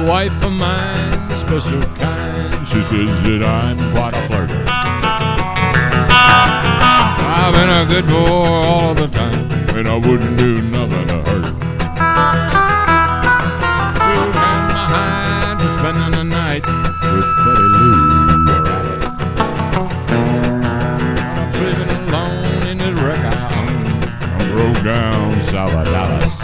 wife of mine, special kind. She says that I'm quite a flirter. I've been a good boy all the time, and I wouldn't do nothing to hurt her. Still got my hide for spending the night with Betty Lou or Alice. I'm sleeping alone in this wreck I own. I broke down south of Dallas.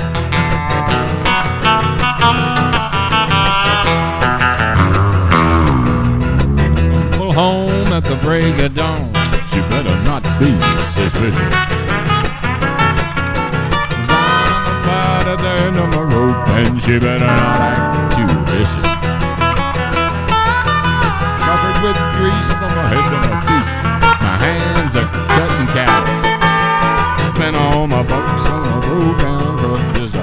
Pull home at the break of dawn. She better not be suspicious. 'Cause I'm about at the end of my rope, and she better not act too vicious. Covered with grease from my head to my feet, my hands are cutting callous. Been on my boats and I broke down, just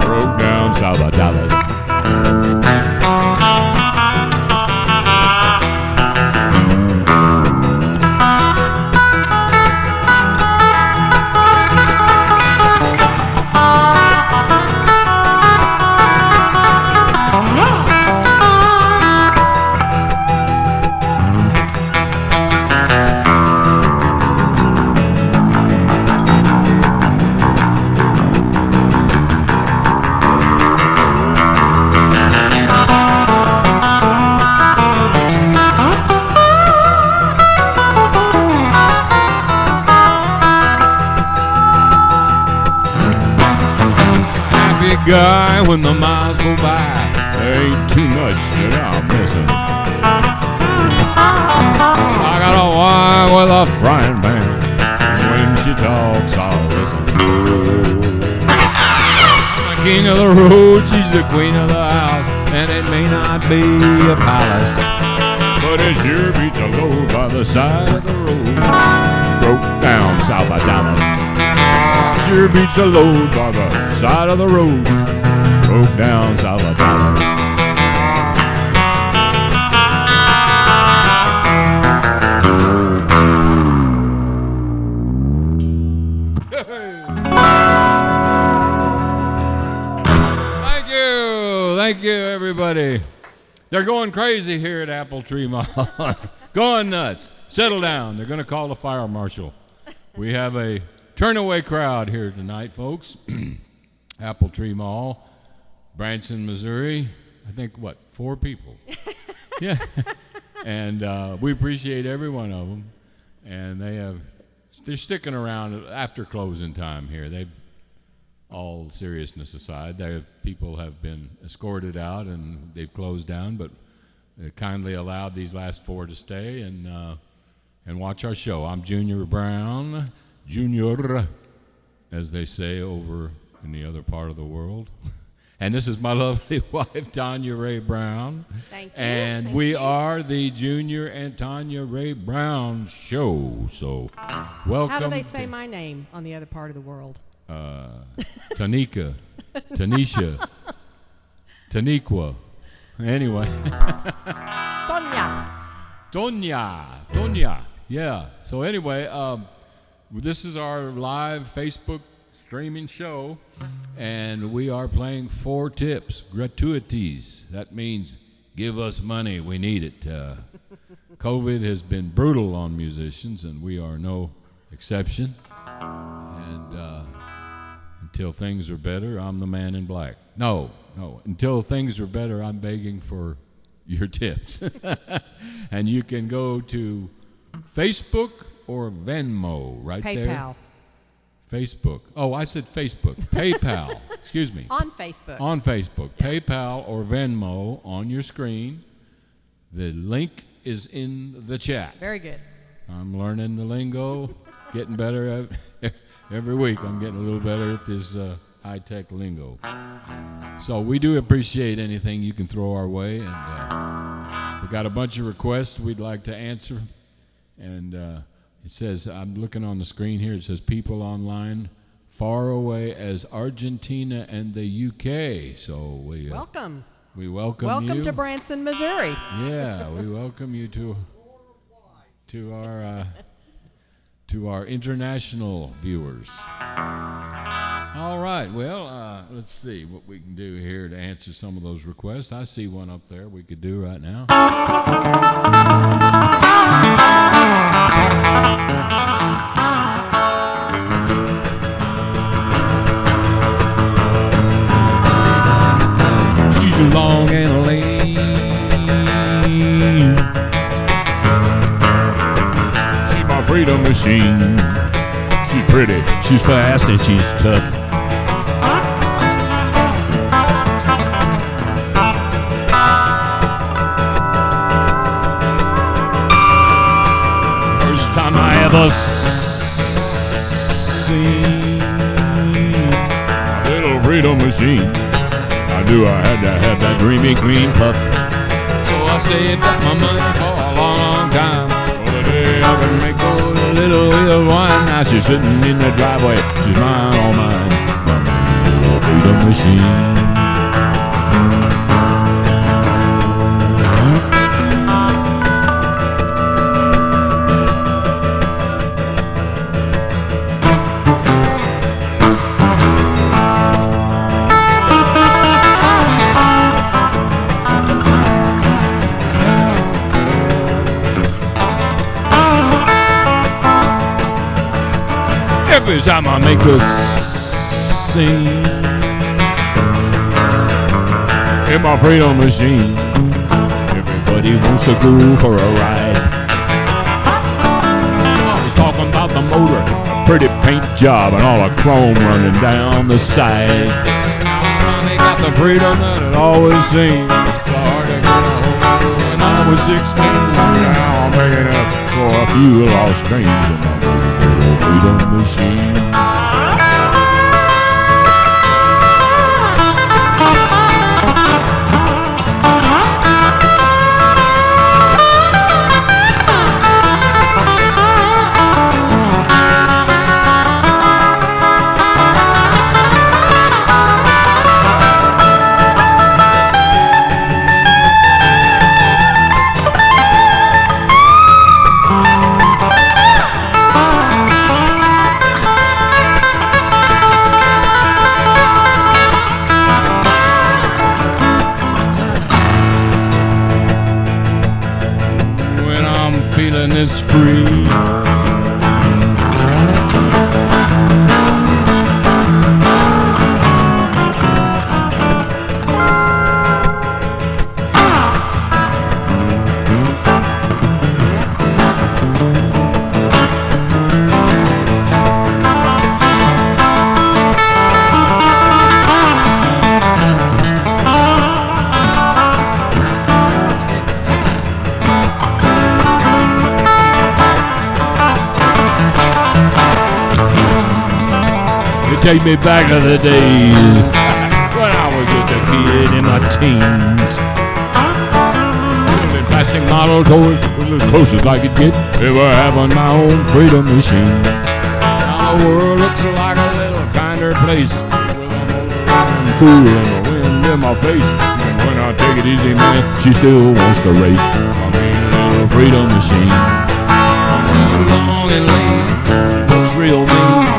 broke down south of Dallas. Guy, when the miles go by, there ain't too much that I'm missing. I got a wife with a frying pan, when she talks I'll listen. I'm the king of the road, she's the queen of the house, and it may not be a palace, but it sure beats a load by the side of the road. Broke down south of Dallas. Sure beats a load by the side of the road. Broke down south of Dallas. Thank you, everybody. They're going crazy here at Apple Tree Mall. Going nuts. Settle down. They're going to call the fire marshal. We have a turn-away crowd here tonight, folks. Apple Tree Mall, Branson, Missouri. I think, 4 people? Yeah. And we appreciate every one of them. And they're sticking around after closing time here. They've, all seriousness aside, people have been escorted out and they've closed down, but they kindly allowed these last 4 to stay and watch our show. I'm Junior Brown. Junior, as they say over in the other part of the world. And this is my lovely wife, Tanya Rae Brown. Thank you. And we are the Junior and Tanya Rae Brown Show. So, welcome. How do they say my name on the other part of the world? Tanika, Tanisha, Taniqua. Anyway. Tonya. Yeah. So anyway, this is our live Facebook streaming show, and we are playing 4 tips, gratuities. That means give us money, we need it. COVID has been brutal on musicians, and we are no exception. And until things are better, I'm the man in black. No. Until things are better, I'm begging for your tips. And you can go to Facebook or Venmo right there. PayPal. Facebook. Oh, I said Facebook. PayPal. Excuse me. On Facebook. On Facebook. Yeah. PayPal or Venmo on your screen. The link is in the chat. Very good. I'm learning the lingo, getting better every week. I'm getting a little better at this high-tech lingo. So we do appreciate anything you can throw our way. And we've got a bunch of requests we'd like to answer. And it says, I'm looking on the screen here, it says people online far away as Argentina and the UK. So we welcome. We welcome you. Welcome to Branson, Missouri. Yeah, we welcome you to our international viewers. All right, well, let's see what we can do here to answer some of those requests. I see one up there we could do right now. She's long and lean. She's my freedom machine. She's pretty, she's fast, and she's tough. First time I ever seen a little freedom machine, I knew I had to have that dreamy, clean puff. So I saved up my money for a long, long time. For the day I can make a little wheel wine. Now she's sitting in the driveway. She's mine, all mine. My little freedom machine. Every time I make a scene in my freedom machine, everybody wants to go for a ride. I was talking about the motor, a pretty paint job, and all the chrome running down the side. Now I finally got the freedom that it always seemed so hard to get a hold of. When I was 16, now I'm making up for a few lost dreams in my freedom machine. Is free. Take me back to the days when I was just a kid in my teens. Building plastic model toys was as close as I could get ever having my own freedom machine. Now the world looks like a little kinder place with a motor running cool and the wind in my face. And when I take it easy, man, she still wants to race. I mean, a little freedom machine. She's long and lean, she looks real mean.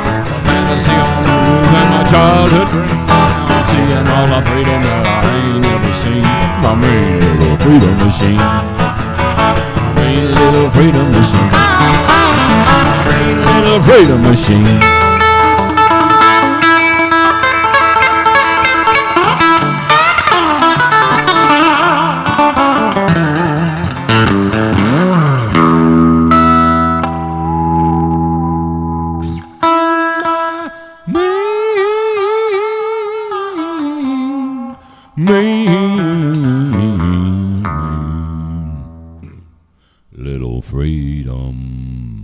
Fantasy on the moves and my childhood dream. Now I'm seeing all the freedom that I ain't never seen. My mean little freedom machine. My mean little freedom machine. My mean little freedom machine. Little freedom machine.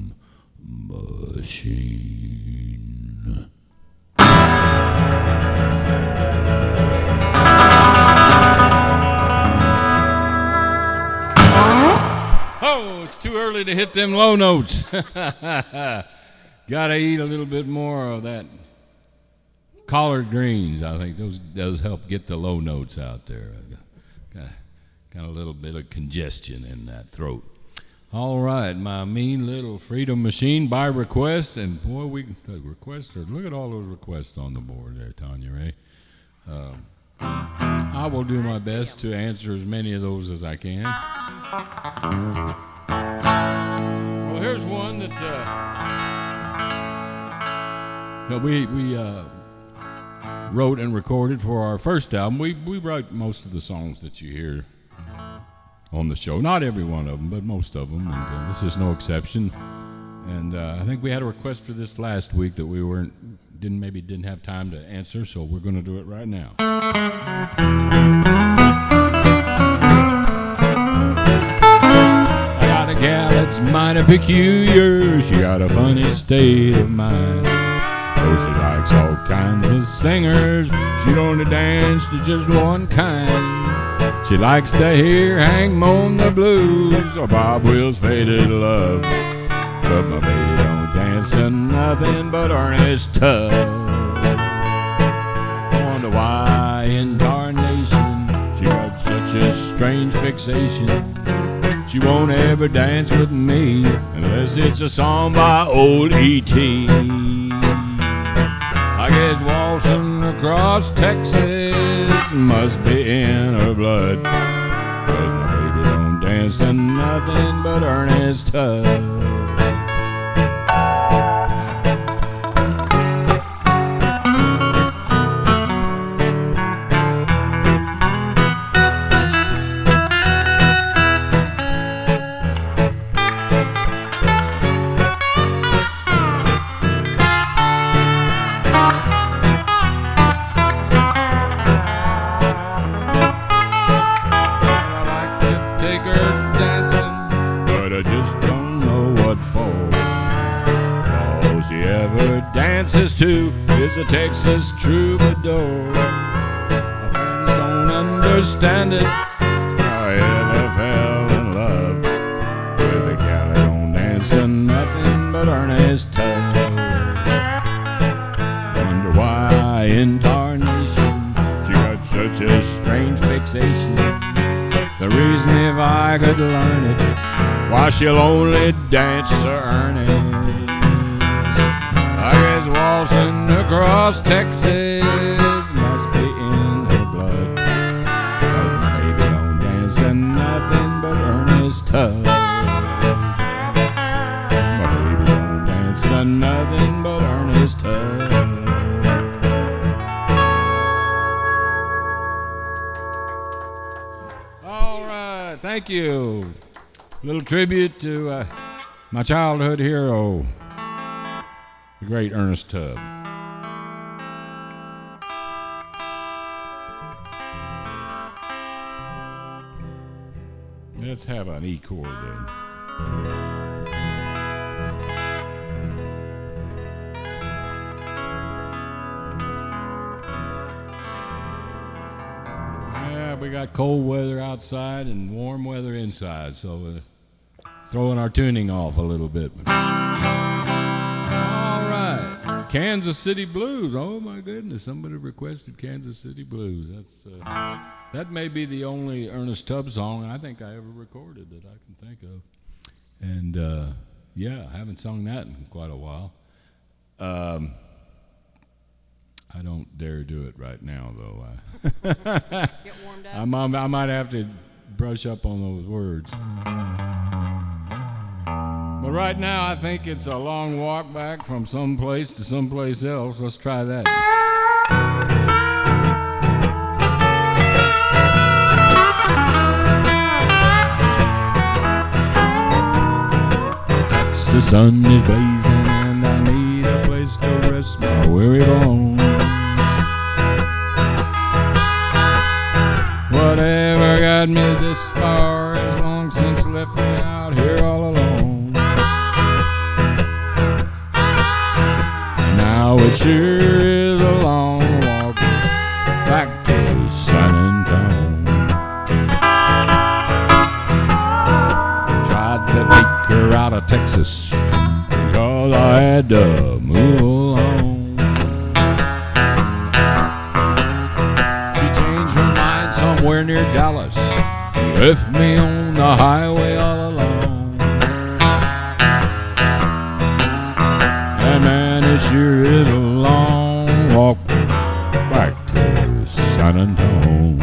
Oh, it's too early to hit them low notes. Gotta eat a little bit more of that collard greens. I think those does help get the low notes out there. Got a little bit of congestion in that throat. All right, my mean little freedom machine by request, and boy, look at all those requests on the board there, Tanya Rae. I will do my best to answer as many of those as I can. Well, here's one that we wrote and recorded for our first album. We wrote most of the songs that you hear on the show. Not every one of them, but most of them. And this is no exception. And I think we had a request for this last week that we didn't have time to answer, so we're going to do it right now. I got a gal that's mighty peculiar. She got a funny state of mind. Oh, she likes all kinds of singers. She only dance to just one kind. She likes to hear Hank moan the blues or Bob Wills' Faded Love. But my baby don't dance to nothing but Ernest Tubb. I wonder why in darnation she got such a strange fixation. She won't ever dance with me unless it's a song by old E.T. I guess waltzing across Texas must be in her blood, 'cause my baby don't dance to nothing but Ernest Tubb. Dances to is a Texas troubadour. My friends don't understand it. I ever fell in love with a gal that don't dance to nothing but Ernest Tubb. Wonder why in tarnation she got such a strange fixation. The reason if I could learn it, why she'll only dance to Ernest. I guess waltzing across Texas must be in her blood, 'cause my baby don't dance to nothing but Ernest Tubb. My baby don't dance to nothing but Ernest Tubb. All right, thank you. Little tribute to my childhood hero, the great Ernest Tubb. Let's have an E chord then. Yeah, we got cold weather outside and warm weather inside, so we're throwing our tuning off a little bit. Kansas City Blues. Oh my goodness, somebody requested Kansas City Blues. That may be the only Ernest Tubb song I think I ever recorded that I can think of. And yeah, I haven't sung that in quite a while. I don't dare do it right now though. Get warmed up. I might have to brush up on those words. But right now, I think it's a long walk back from some place to someplace else. Let's try that. Texas sun is blazing and I need a place to rest my weary bones. Whatever got me this far has long since left me out here all alone. Now it sure is a long walk back to San Antonio. Tried to take her out of Texas because I had to move along. She changed her mind somewhere near Dallas and left me on the highway all alone. And man, it sure is a long walk back to San Antone.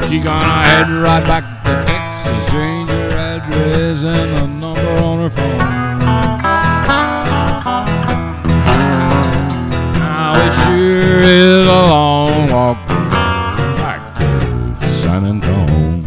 She gonna head right back to Texas, change her address and the number on her phone. Now it sure is a long walk back to San Antone.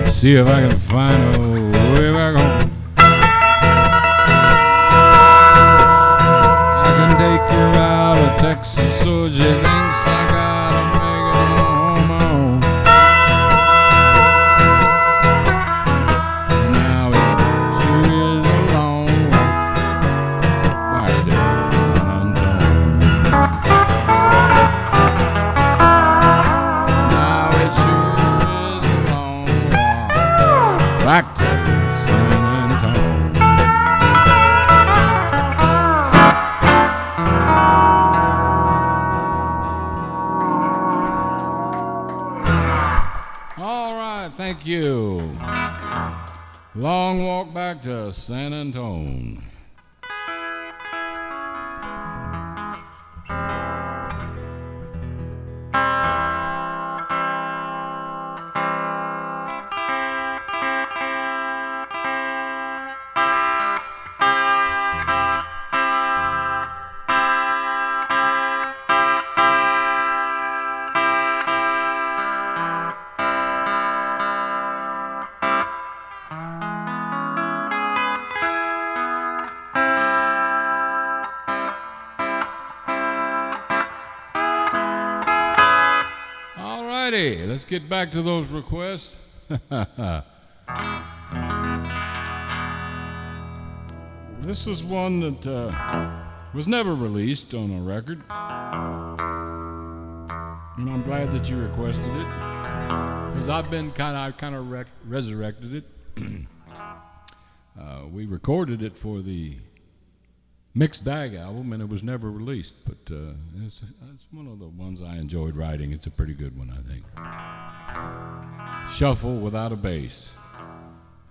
See if I can find a way back home. I can take her out of Texas so she thinks I gotta make it on my own. Now it sure is a long walk back to San Antone. Now it sure back to San Antone. All right, thank you. Long walk back to San Antone. Let's get back to those requests. This is one that was never released on a record, and I'm glad that you requested it because I kind of resurrected it. We recorded it for the Mixed Bag album, and it was never released. But it's one of the ones I enjoyed writing. It's a pretty good one, I think. Shuffle without a bass.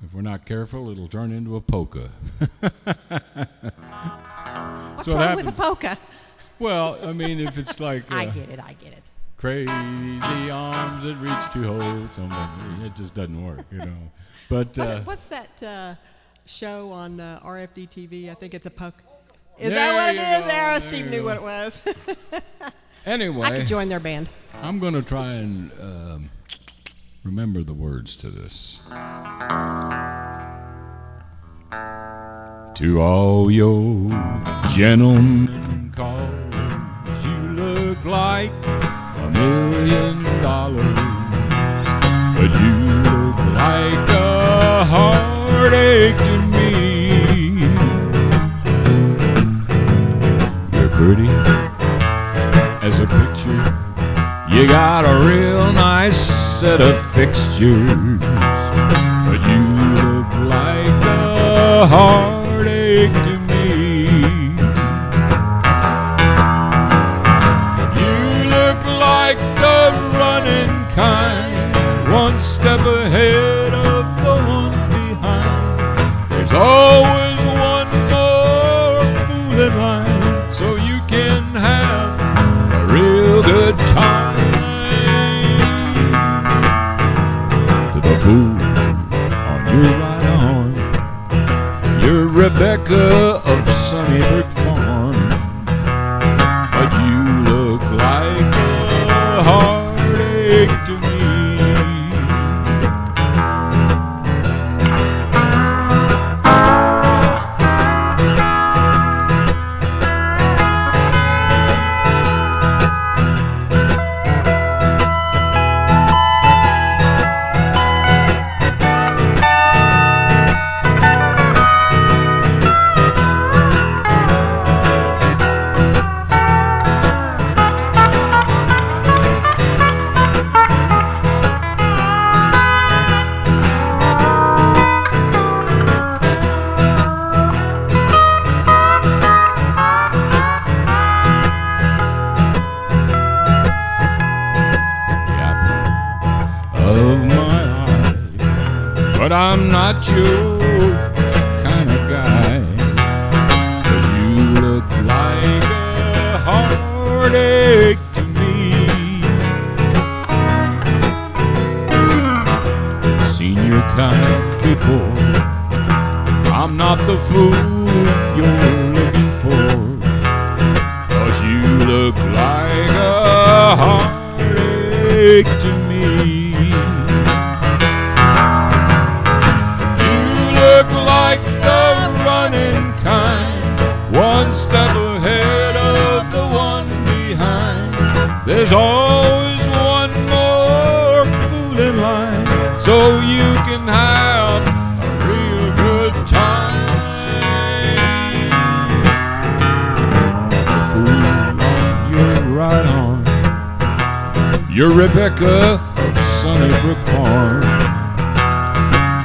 If we're not careful, it'll turn into a polka. What's wrong with a polka? Well, I mean, if it's like... I get it. Crazy arms that reach to hold somebody. It just doesn't work, you know. But what's that show on RFD TV? I think it's a polka. Is that what it is? There, Steve knew what it was. Anyway, I could join their band. I'm going to try and remember the words to this. To all your gentlemen callers, you look like $1,000,000, but you look like a heartache to me. You're pretty as a picture. You got a real nice set of fixtures, but you look like a heartache to me. You look like the running kind, one step ahead of the one behind. There's always one more fooling line, so you can have a real good time. To the fool on your right arm, you're Rebecca of Sunnybrook Farm, but you look like a heartache to me. But I'm not your kind of guy, 'cause you look like a heartache to me. Seen your kind before. I'm not the fool you're looking for, 'cause you look like a heartache to me. One step ahead of the one behind. There's always one more fooling line, so you can have a real good time. The fool on your right arm, you're Rebecca of Sunnybrook Farm,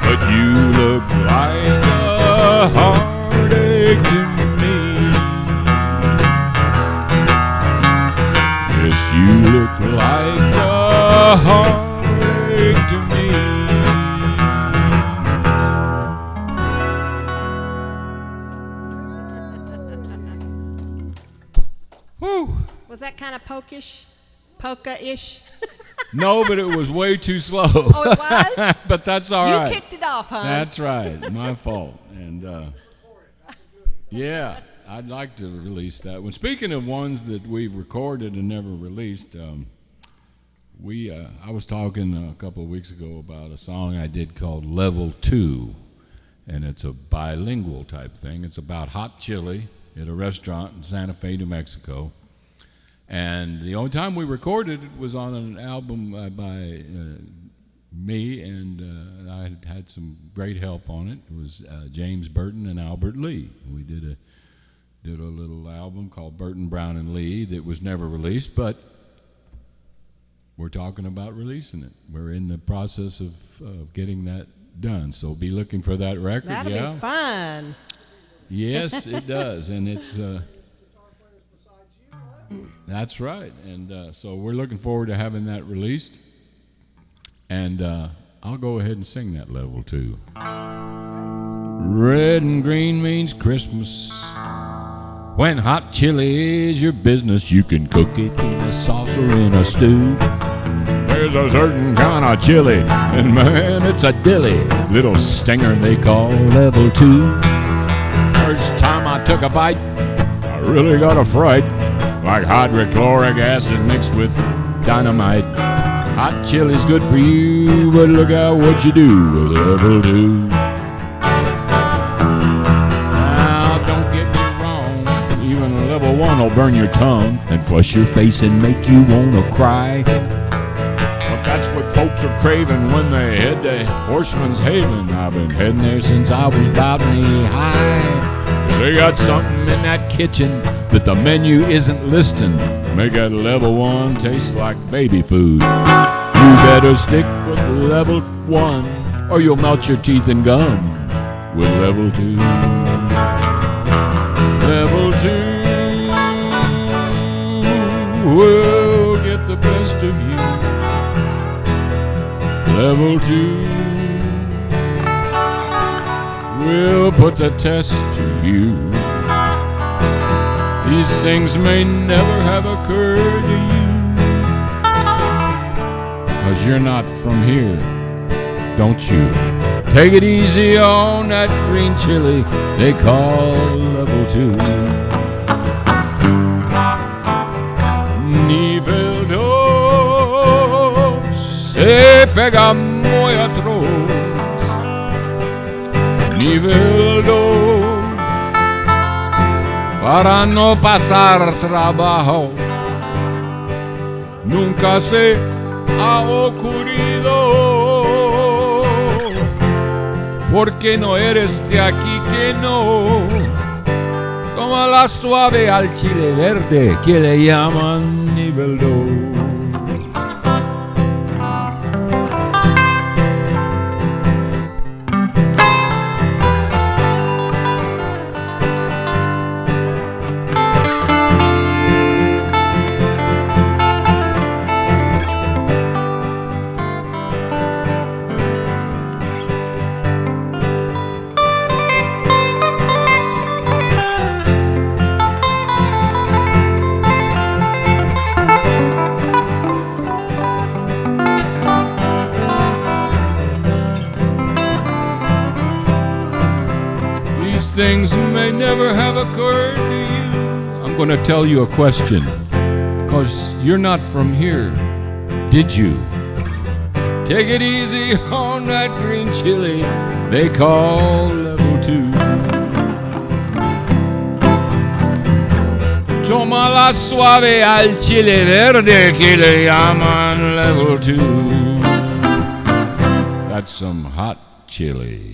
but you look like a heartache to me. You look like a heartache to me. Whew. Was that kind of polka-ish? No, but it was way too slow. Oh, it was? But that's all right. You kicked it off, huh? That's right. My fault. And yeah. I'd like to release that one. Speaking of ones that we've recorded and never released, I was talking a couple of weeks ago about a song I did called Level 2, and it's a bilingual type thing. It's about hot chili at a restaurant in Santa Fe, New Mexico. And the only time we recorded it was on an album by me, and I had some great help on it. It was James Burton and Albert Lee. We did a little album called Burton, Brown, and Lee that was never released, but we're talking about releasing it. We're in the process of getting that done. So be looking for that record. That'll be fun. Yes, it does, and it's. That's right, and so we're looking forward to having that released. And I'll go ahead and sing that level too. Red and green means Christmas. When hot chili is your business, you can cook it in a sauce or in a stew. There's a certain kind of chili, and man, it's a dilly little stinger they call level 2. First time I took a bite, I really got a fright, like hydrochloric acid mixed with dynamite. Hot chili's good for you, but look out what you do with level 2. Level 1 will burn your tongue and flush your face and make you wanna cry. But that's what folks are craving when they head to Horseman's Haven. I've been heading there since I was about knee high. They got something in that kitchen that the menu isn't listing. Make that level 1 taste like baby food. You better stick with level 1 or you'll melt your teeth and gums with level 2. Level 2 will get the best of you. Level 2 will put the test to you. These things may never have occurred to you, 'cause you're not from here, don't you? Take it easy on that green chili they call level 2. Nivel 2 se pega muy atroz. Nivel 2 para no pasar trabajo. Nunca se ha ocurrido, porque no eres de aquí que no. Como la suave al chile verde que le llaman nivel 2. Things may never have occurred to you. I'm going to tell you a question, because you're not from here, did you? Take it easy on that green chili they call level 2. Toma la suave al chile verde que le llaman level 2. That's some hot chili.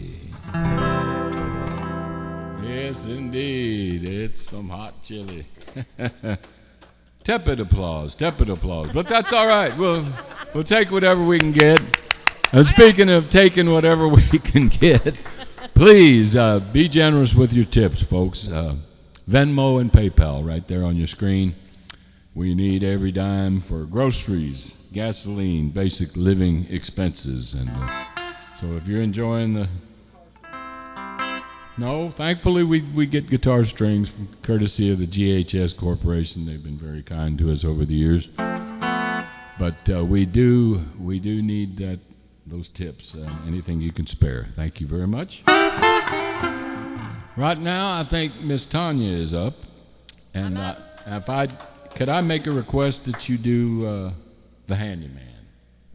Yes, indeed. It's some hot chili. Tepid applause. But that's all right. We'll take whatever we can get. And speaking of taking whatever we can get, please be generous with your tips, folks. Venmo and PayPal right there on your screen. We need every dime for groceries, gasoline, basic living expenses. And so if you're enjoying the... No, thankfully we get guitar strings from courtesy of the GHS Corporation. They've been very kind to us over the years. But we do need those tips. Anything you can spare. Thank you very much. Right now, I think Miss Tanya is up, and could I make a request that you do the Handyman?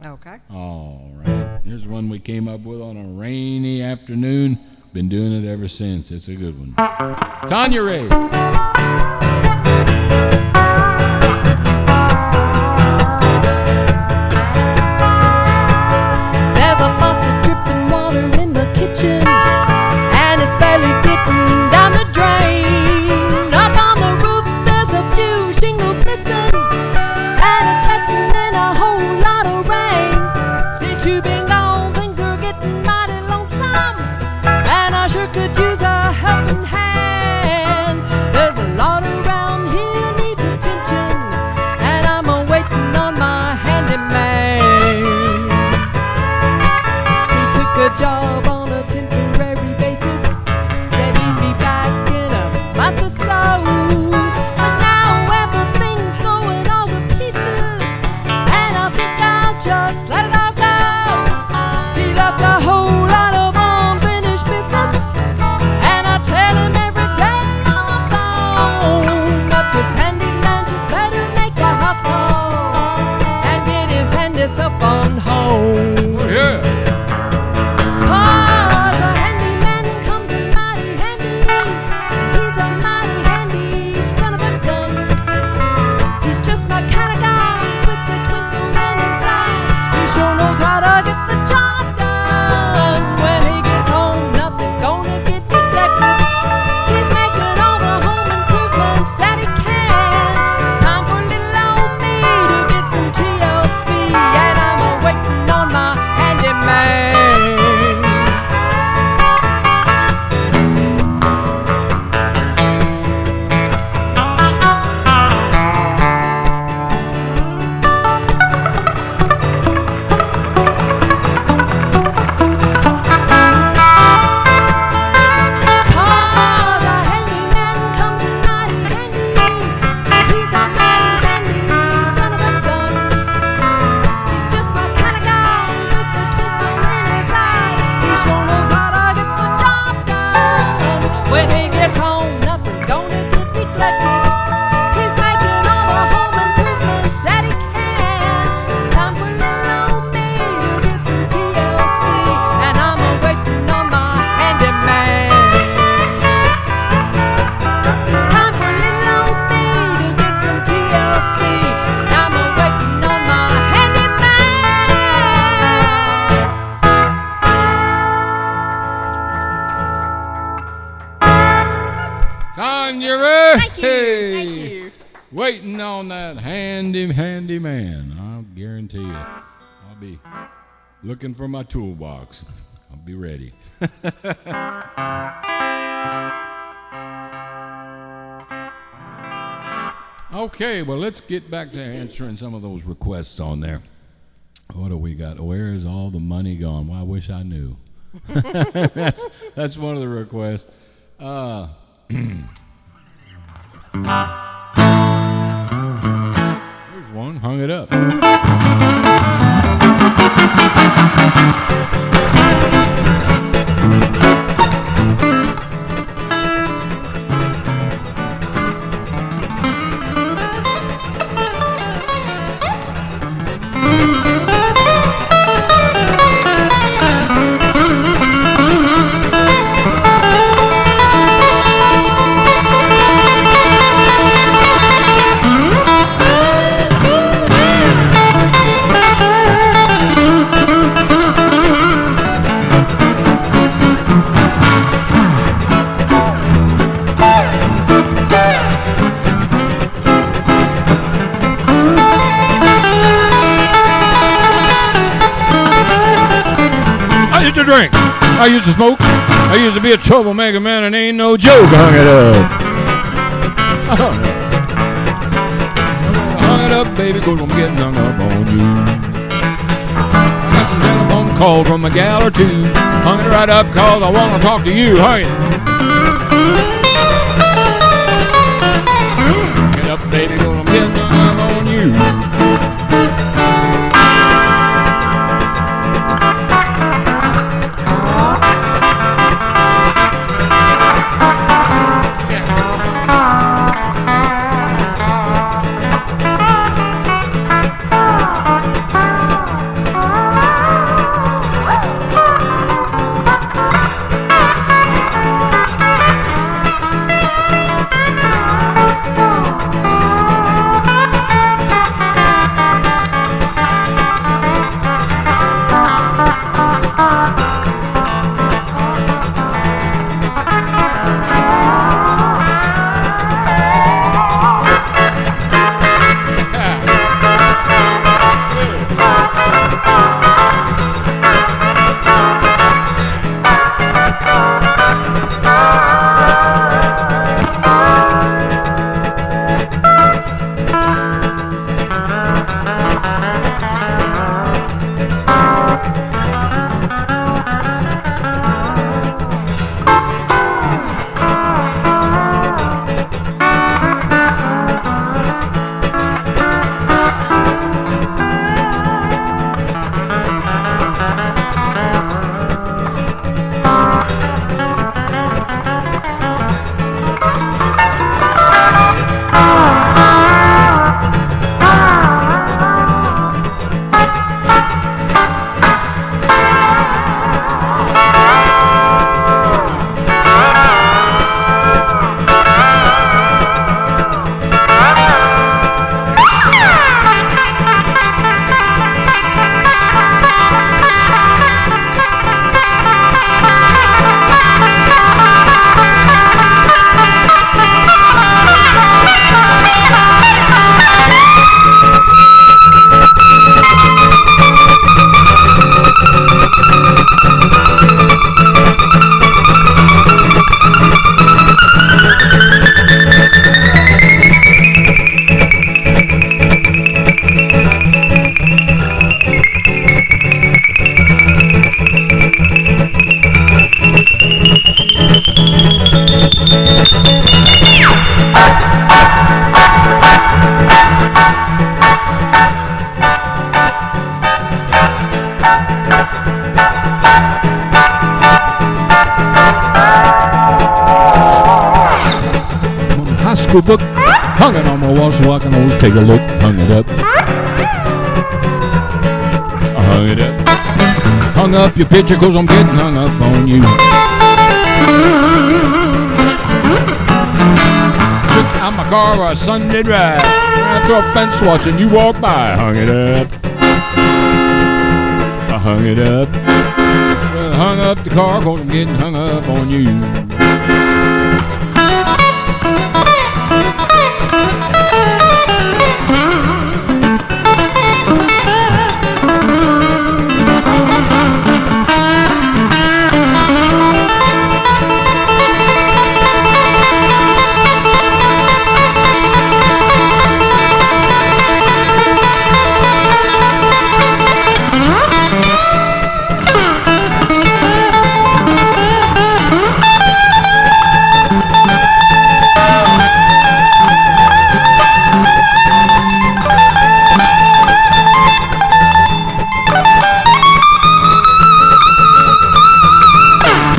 Okay. All right. Here's one we came up with on a rainy afternoon. Been doing it ever since. It's a good one. Tanya Rae. There's a faucet dripping water in the kitchen, and it's barely getting down the drain. Up on the roof, there's a few shingles missing, and it's letting in a whole lot of rain. Since you've been gone, things are getting mighty lonely. could use a helping hand. There's a lot around here needs attention, and I'm waiting on my handyman. He took a job on a temporary basis, said he'd be back in a month or so. But now everything's going all to pieces, and I think I'll just let it all go. He left a whole lot of unfinished business, and I tell him every day on the phone that this handyman just better make a house call and get his handy self on home. Yeah. 'Cause a handyman comes in mighty handy. He's a mighty handy son of a gun. He's just my kind of guy with a twinkle in his eye. He sure knows how to get the job done. When he gets home, nothing's gonna get neglected. He's making all the home improvements that he can. Time for little old me to get some TLC, and I'm waiting on my handyman. Cause a handyman comes in mighty handy. He's a mighty handy son of a gun. He's just my kind of guy with a twinkle in his eye. He sure knows how to get the job done. When he gets home, nothing's gonna get neglected. He's making all the home improvements that he can. Time for little old me to get some TLC, and I'm waiting on my handyman. It's time for little old me to get some TLC, and I'm waiting on my handyman. Tanya Rae. Thank you. Thank you. Waiting on that handy man. I'll guarantee you. I'll be looking for my toolbox. I'll be ready. Okay, well, let's get back to answering some of those requests on there. What do we got? Where is all the money gone? Well, I wish I knew. That's one of the requests. There's one, hung it up. Drink. I used to smoke. I used to be a troublemaker, man, and ain't no joke. Hung it up. Hung it up, baby, 'cause I'm getting hung up on you. I got some telephone calls from a gal or two. Hung it right up 'cause I want to talk to you. Hung it. Hung it up, baby, 'cause I'm getting hung up on you. good book. Hung it on my wall so I can always take a look. Hung it up. I hung it up. Hung up your picture 'cause I'm getting hung up on you. Took out my car for a Sunday drive. Ran through a fence watching you walk by. Hung it up. I hung it up. Well, I hung up the car 'cause I'm getting hung up on you.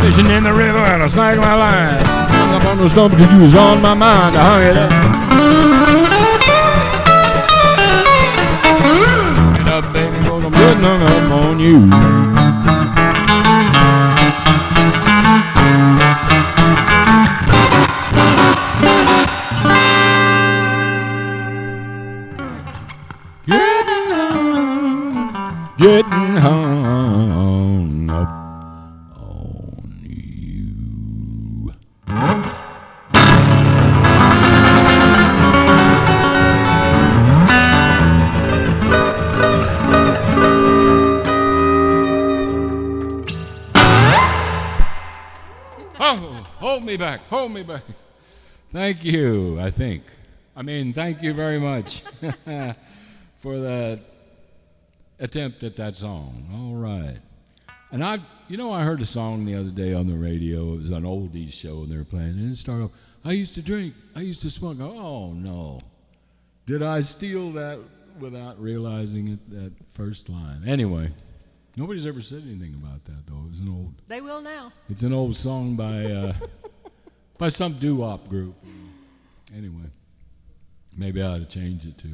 Fishing in the river and I snagged my line. Hung up on those stumps because you was on my mind. I hung it up. Hung it up, baby, 'cause I'm getting hung up on you. Getting hung up on you. Oh, hold me back, hold me back. Thank you, I think. Thank you very much for that attempt at that song. All right. And I heard a song the other day on the radio. It was an oldies show and they were playing. And it started off, I used to drink, I used to smoke. Oh, no. Did I steal that without realizing it, that first line? Anyway, nobody's ever said anything about that, though. It was They will now. It's an old song by by some doo-wop group. Anyway, maybe I ought to change it to...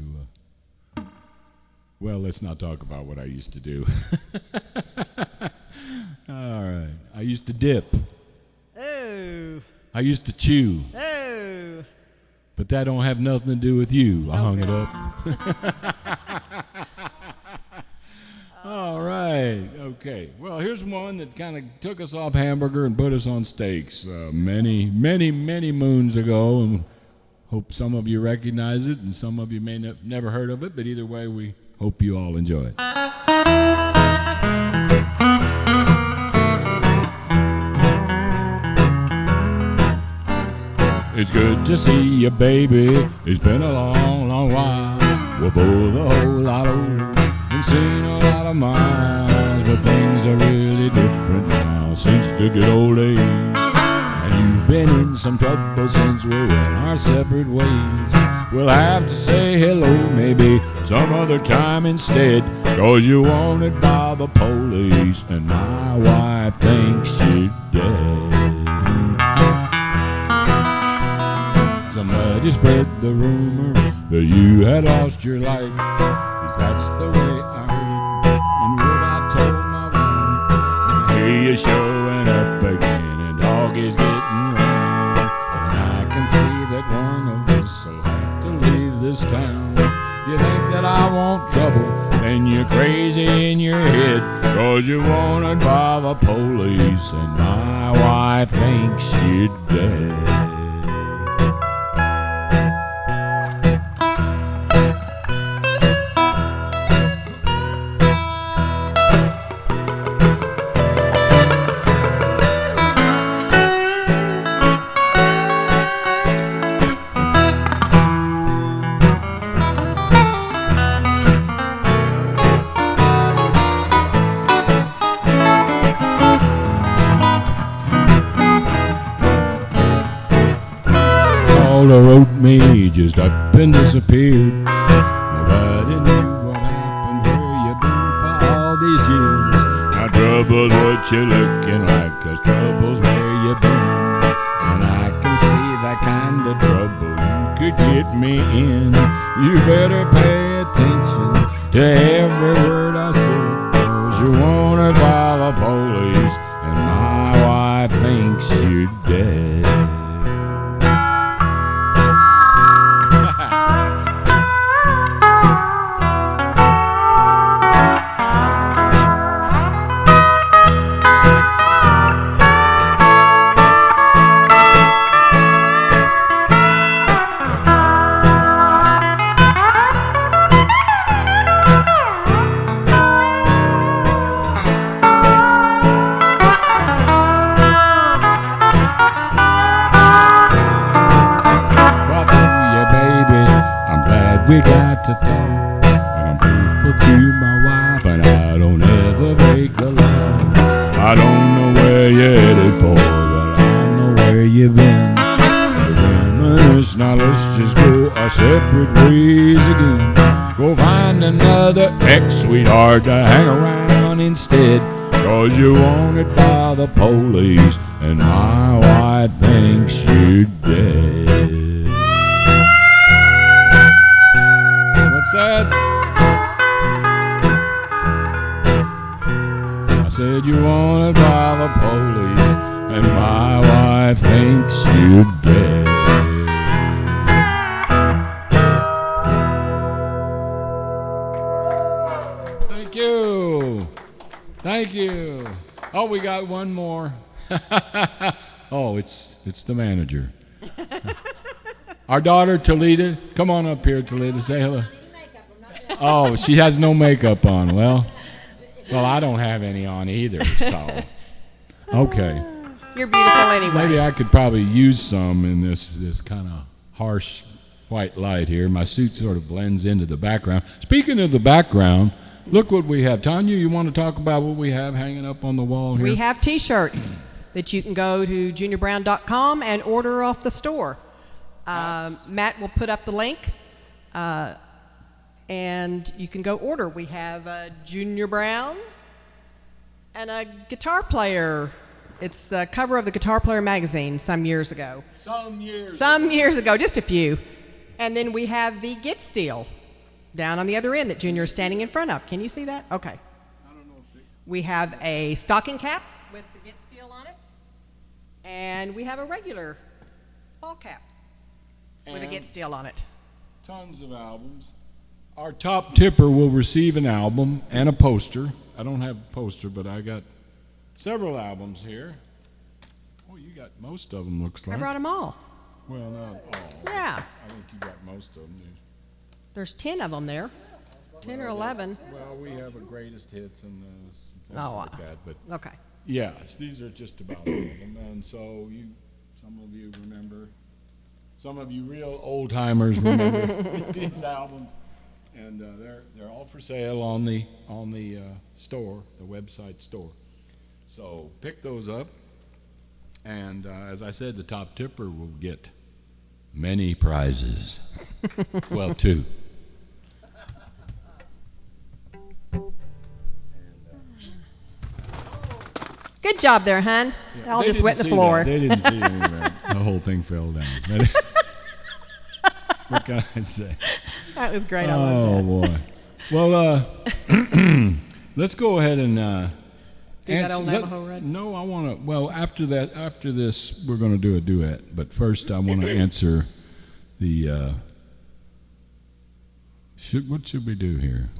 well, let's not talk about what I used to do. All right. I used to dip. Oh. I used to chew. Oh. But that don't have nothing to do with you. I hung it up. All right. Okay. Well, here's one that kind of took us off hamburger and put us on steaks many, many, many moons ago. And hope some of you recognize it and some of you may never heard of it. But either way, we hope you all enjoy it. It's good to see you, baby. It's been a long, long while. We're both a whole lot older and seen a lot of miles, but things are really different now since the good old days. And you've been in some trouble since we went our separate ways. We'll have to say hello maybe some other time instead, 'cause you're wanted by the police and my wife thinks you're dead. Somebody spread the rumor that you had lost your life, 'cause that's the way I heard it and what I told my wife. I hear you showing up again and dog is getting round, and I can see that one of us will have to leave this town. If you think that I want trouble, then you're crazy in your head, 'cause you're wanted by the police and my wife thinks you're dead. Wrote me just up and disappeared. Nobody knew what happened, where you been for all these years. Now trouble's what you're looking like, 'cause trouble's where you been. And I can see that kind of trouble you You better pay attention to every word I say, 'cause you wanted by the police, and my wife thinks you're dead. We got to talk, and I'm faithful to my wife, and I don't ever break the law. I don't know where you're headed for, but I know where you've been. You're reminisce, now let's just go our separate ways again. Go find another ex-sweetheart to hang around instead, 'cause you wanted by the police, and my wife thinks you're dead. What's that? I said you wanted by the police, and my wife thinks you're dead. Thank you. Thank you. Oh, we got one more. Oh, it's the manager. Our daughter, Talita. Come on up here, Talita. Say hello. Oh, she has no makeup on. Well, I don't have any on either, so. Okay. You're beautiful anyway. Maybe I could probably use some in this kind of harsh white light here. My suit sort of blends into the background. Speaking of the background, look what we have. Tanya, you want to talk about what we have hanging up on the wall here? We have T-shirts that you can go to juniorbrown.com and order off the store. Matt will put up the link, and you can go order. We have Junior Brown and a guitar player. It's the cover of the Guitar Player magazine some years ago. Some years ago, just a few. And then we have the Get Steel down on the other end that Junior is standing in front of. Can you see that? Okay. I don't know if we have a stocking cap with the Get Steel on it, and we have a regular ball cap with a Get Steel on it. Tons of albums. Our top tipper will receive an album and a poster. I don't have a poster, but I got several albums here. Oh, you got most of them, looks like. I brought them all. Well, not all. Yeah. I think you got most of them. There's 10 of them there. 10 or 11. Well, we have a greatest hits and some things like that. But okay. yes, these are just about all of them. And so some of you remember, some of you real old timers remember these albums. And they're all for sale on the store, the website store. So pick those up, and as I said, the top tipper will get many prizes. Well, 2. Good job there, hon. Yeah, I'll just wet the floor. They didn't see any of that. The whole thing fell down. What can I say? That was great. I love that. Boy. Well, let's go ahead and do that old Navajo Run? No, I want to. Well, after this, we're going to do a duet. But first, I want to answer the. What should we do here?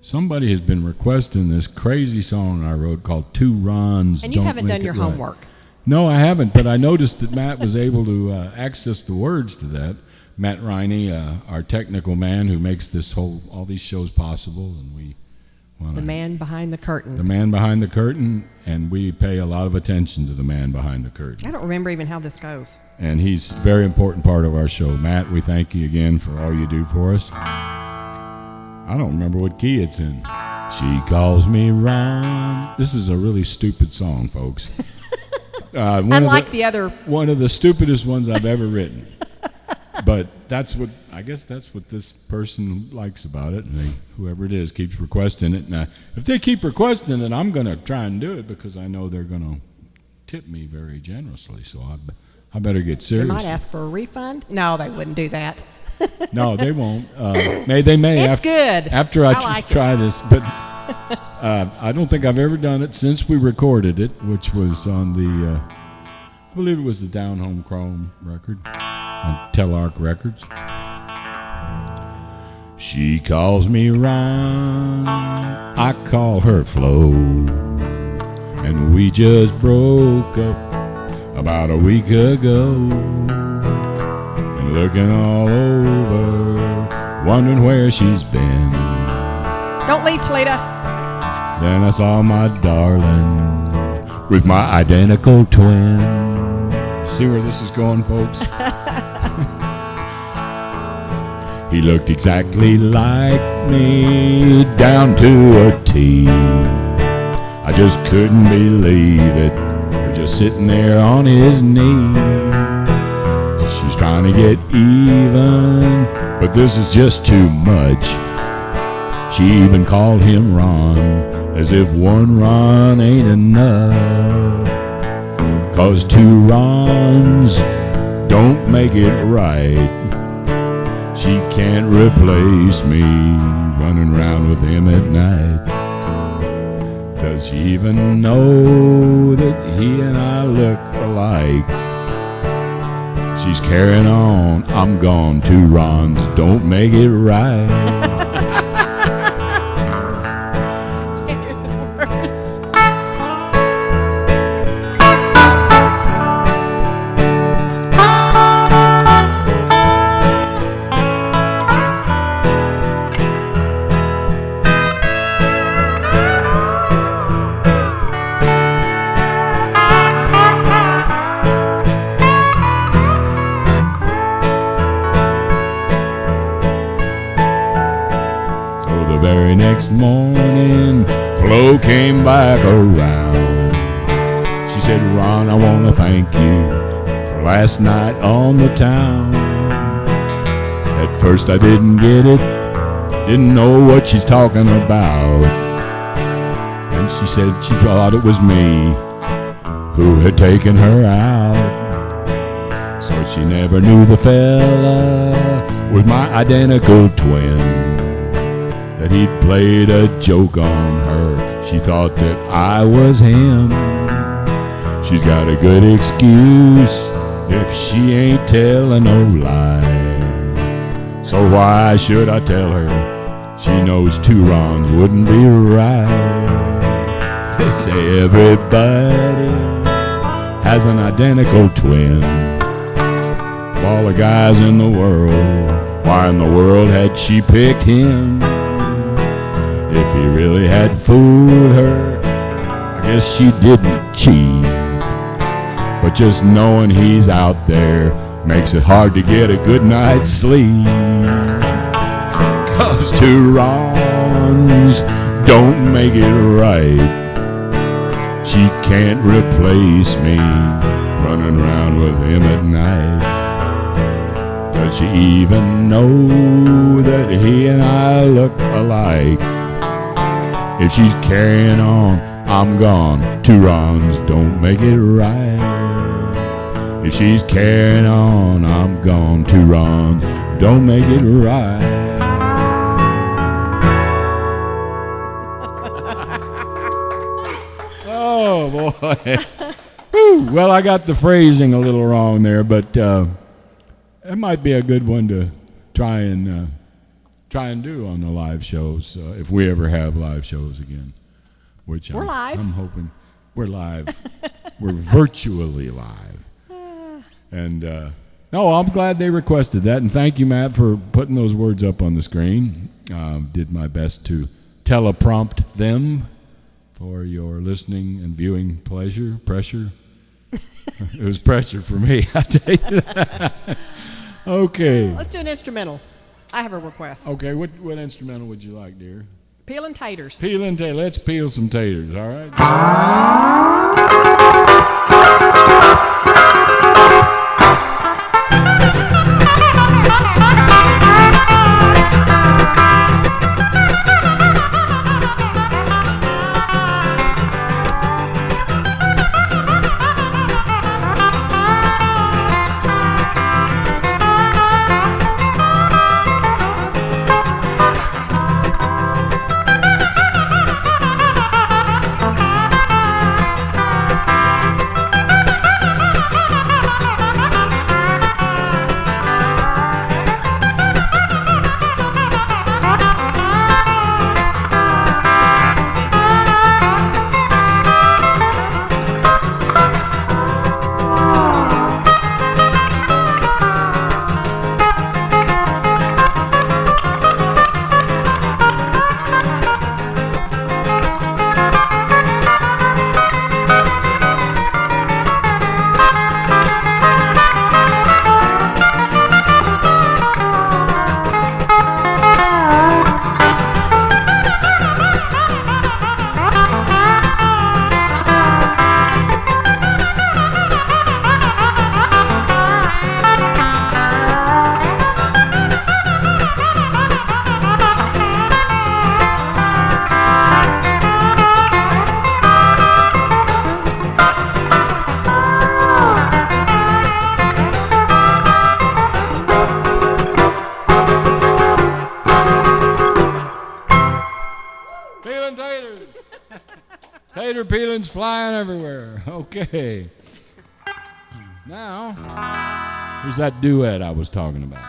Somebody has been requesting this crazy song I wrote called Two Rons. And you haven't done your homework. No, I haven't, but I noticed that Matt was able to access the words to that. Matt Riney, our technical man who makes all these shows possible, and we want the man behind the curtain. The man behind the curtain, and we pay a lot of attention to the man behind the curtain. I don't remember even how this goes. And he's a very important part of our show. Matt, we thank you again for all you do for us. I don't remember what key it's in. She calls me Ron. This is a really stupid song, folks. Unlike the other. One of the stupidest ones I've ever written. But I guess that's what this person likes about it. And whoever it is keeps requesting it. Now, if they keep requesting it, I'm going to try and do it because I know they're going to tip me very generously. So I better get serious. They might ask for a refund. No, they wouldn't do that. No, they won't. They may. It's good. After I like try this, but I don't think I've ever done it since we recorded it, which was on the, I believe it was the Down Home Chrome record on Telarc Records. She calls me Ron, I call her Flo, and we just broke up about a week ago. And looking all over, wondering where she's been. Don't leave, Toledo. Then I saw my darling with my identical twin. See where this is going, folks? He looked exactly like me, down to a T. I just couldn't believe it. We're just sitting there on his knee. She's trying to get even, but this is just too much. She even called him Ron, as if one Ron ain't enough. 'Cause two Rons don't make it right. She can't replace me, running around with him at night. Does she even know that he and I look alike? She's carrying on, I'm gone. Two Rons don't make it right. Next morning, Flo came back around. She said, Ron, I want to thank you for last night on the town. At first I didn't get it, didn't know what she's talking about. And she said she thought it was me who had taken her out. So she never knew the fella was my identical twin, that he'd played a joke on her. She thought that I was him. She's got a good excuse if she ain't telling no lie. So why should I tell her? She knows two Rons wouldn't be right. They say everybody has an identical twin. Of all the guys in the world, why in the world had she picked him? If he really had fooled her, I guess she didn't cheat. But just knowing he's out there makes it hard to get a good night's sleep. 'Cause two Rons don't make it right. She can't replace me, running around with him at night. Does she even know that he and I look alike? If she's carrying on, I'm gone. Two Rons don't make it right. If she's carrying on, I'm gone. Two Rons don't make it right. Oh, boy. Whew. Well, I got the phrasing a little wrong there, but it might be a good one to try and do on the live shows, if we ever have live shows again. Which we're live. I'm hoping we're live. We're virtually live. And no, I'm glad they requested that, and thank you, Matt, for putting those words up on the screen. Did my best to teleprompt them for your listening and viewing pressure. It was pressure for me, I tell you that. Okay. Let's do an instrumental. I have a request. Okay, what instrumental would you like, dear? Peeling taters. Peeling taters. Let's peel some taters, all right? flying everywhere. Okay. Now, here's that duet I was talking about.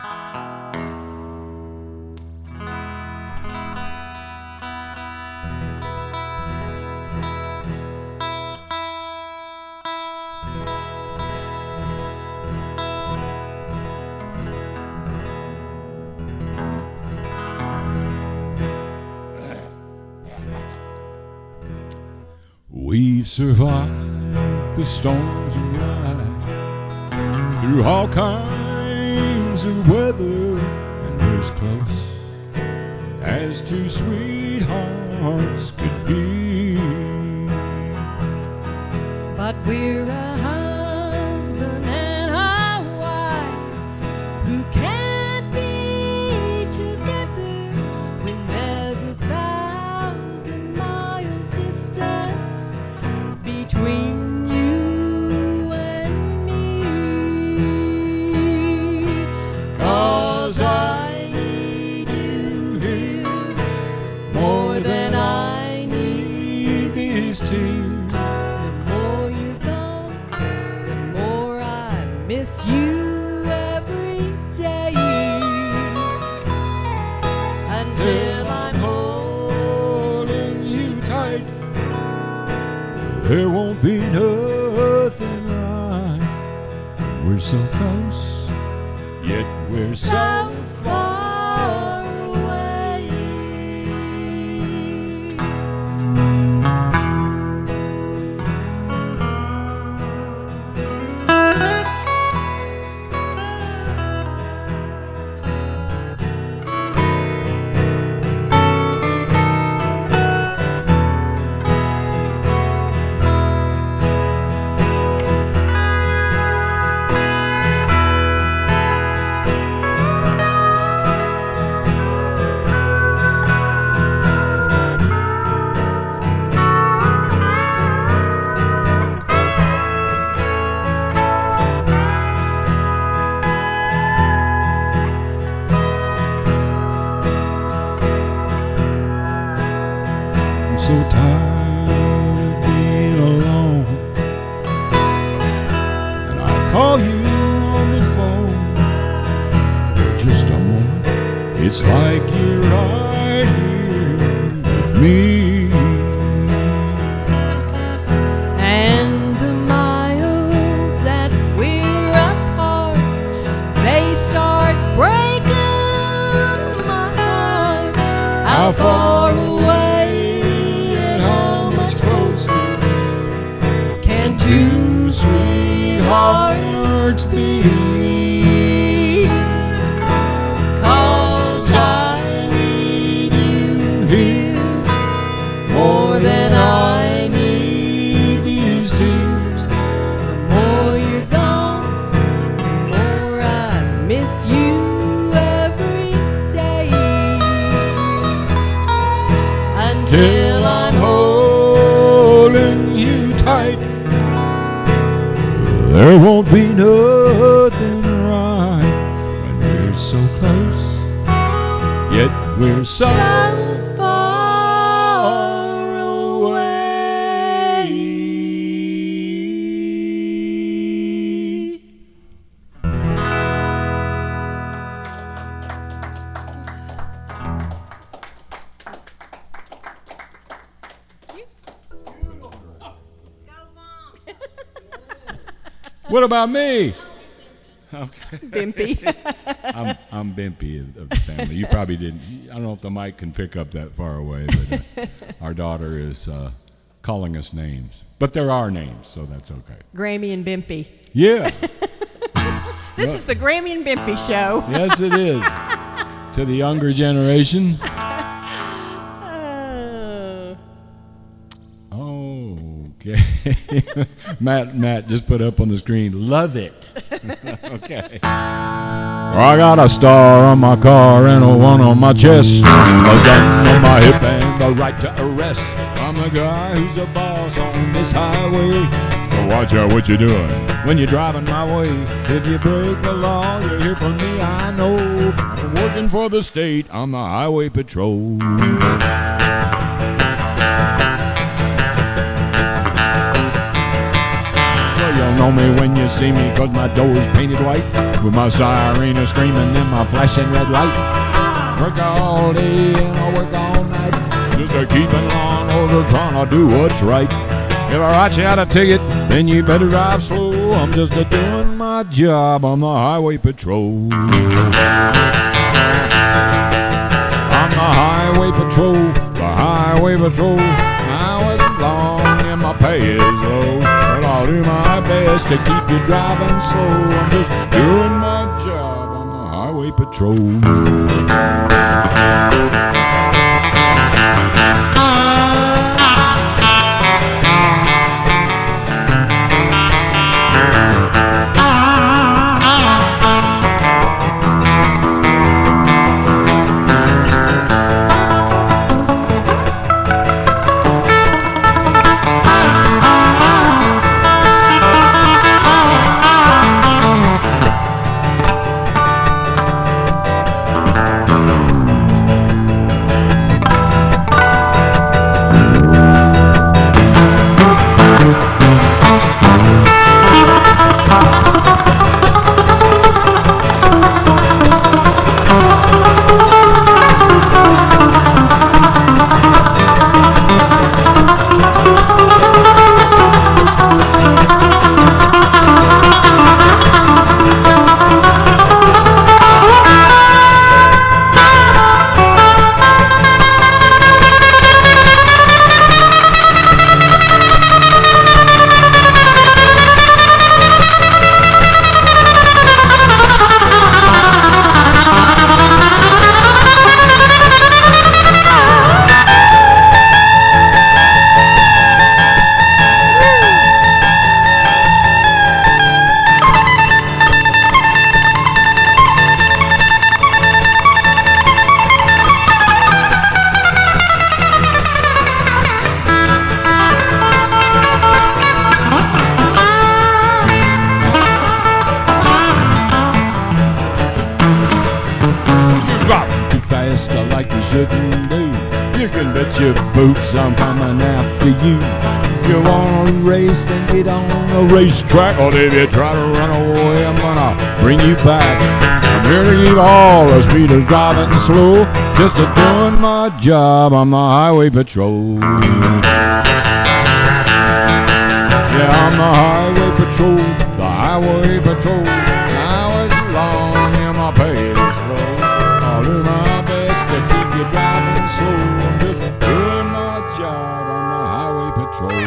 We've survived the storms of life through all kinds of weather, and we're as close as two sweethearts could be. But we're a husband and a wife who can't be together when there's 1,000 miles distance between you and me. 'Cause I need you here more than I need these tears. The more you're gone, the more I miss you every day. Until I'm holding you tight, there won't be nothing right. We're so close, yet we're so far away. I'm so tired of being alone, and I call you on the phone for just a moment. It's like you're right here with me. And the miles that we're apart, they start breaking my heart. How far away and how much closer can two sweethearts be? 'Cause I need you here more than I need these tears. The more you're gone, the more I miss you every day. Until I'm holding you tight, there won't be nothing right when we're so close, yet we're so far away. What about me? Okay. Bimpy. I'm Bimpy of the family. You probably didn't. I don't know if the mic can pick up that far away, but our daughter is calling us names. But there are names, so that's okay. Grammy and Bimpy. Yeah. This is the Grammy and Bimpy show. Yes, it is. To the younger generation. Okay. Matt just put up on the screen, love it. Okay. Well, I got a star on my car and a one on my chest, a gun on my hip and the right to arrest. I'm the guy who's a boss on this highway. So watch out what you're doing when you're driving my way. If you break the law, you'll hear from me, I know. I'm working for the state on the highway patrol. on me when you see me, 'cause my door's painted white, with my siren screaming and my flashing red light. Work all day and I work all night, just to keep in law and order, trying to do what's right. If I write you out a ticket, then you better drive slow. I'm just doing my job on the highway patrol. I'm the highway patrol, the highway patrol. Hours long and my pay is low, but I'll do my best to keep you driving slow. I'm just doing my job on the highway patrol. Shouldn't do. You can bet your boots I'm coming after you. If you wanna race, then get on the racetrack. Or if you try to run away, I'm gonna bring you back. I'm here to keep all the speeders driving slow, just a doing my job on the highway patrol. Yeah, I'm the highway patrol, the highway patrol. Hours long and my pay is low. I'll do my best to keep you driving slow. I'm just doing my job on the highway patrol.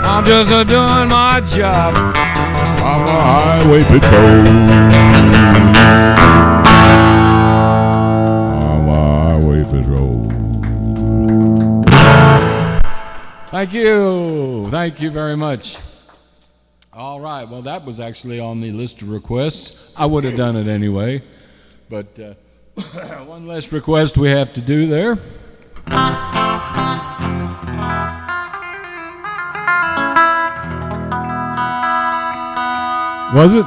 I'm just doing my job on the highway patrol. On the highway patrol. Thank you. Thank you very much. All right. Well, that was actually on the list of requests. I would have done it anyway. But one less request we have to do there. Was it?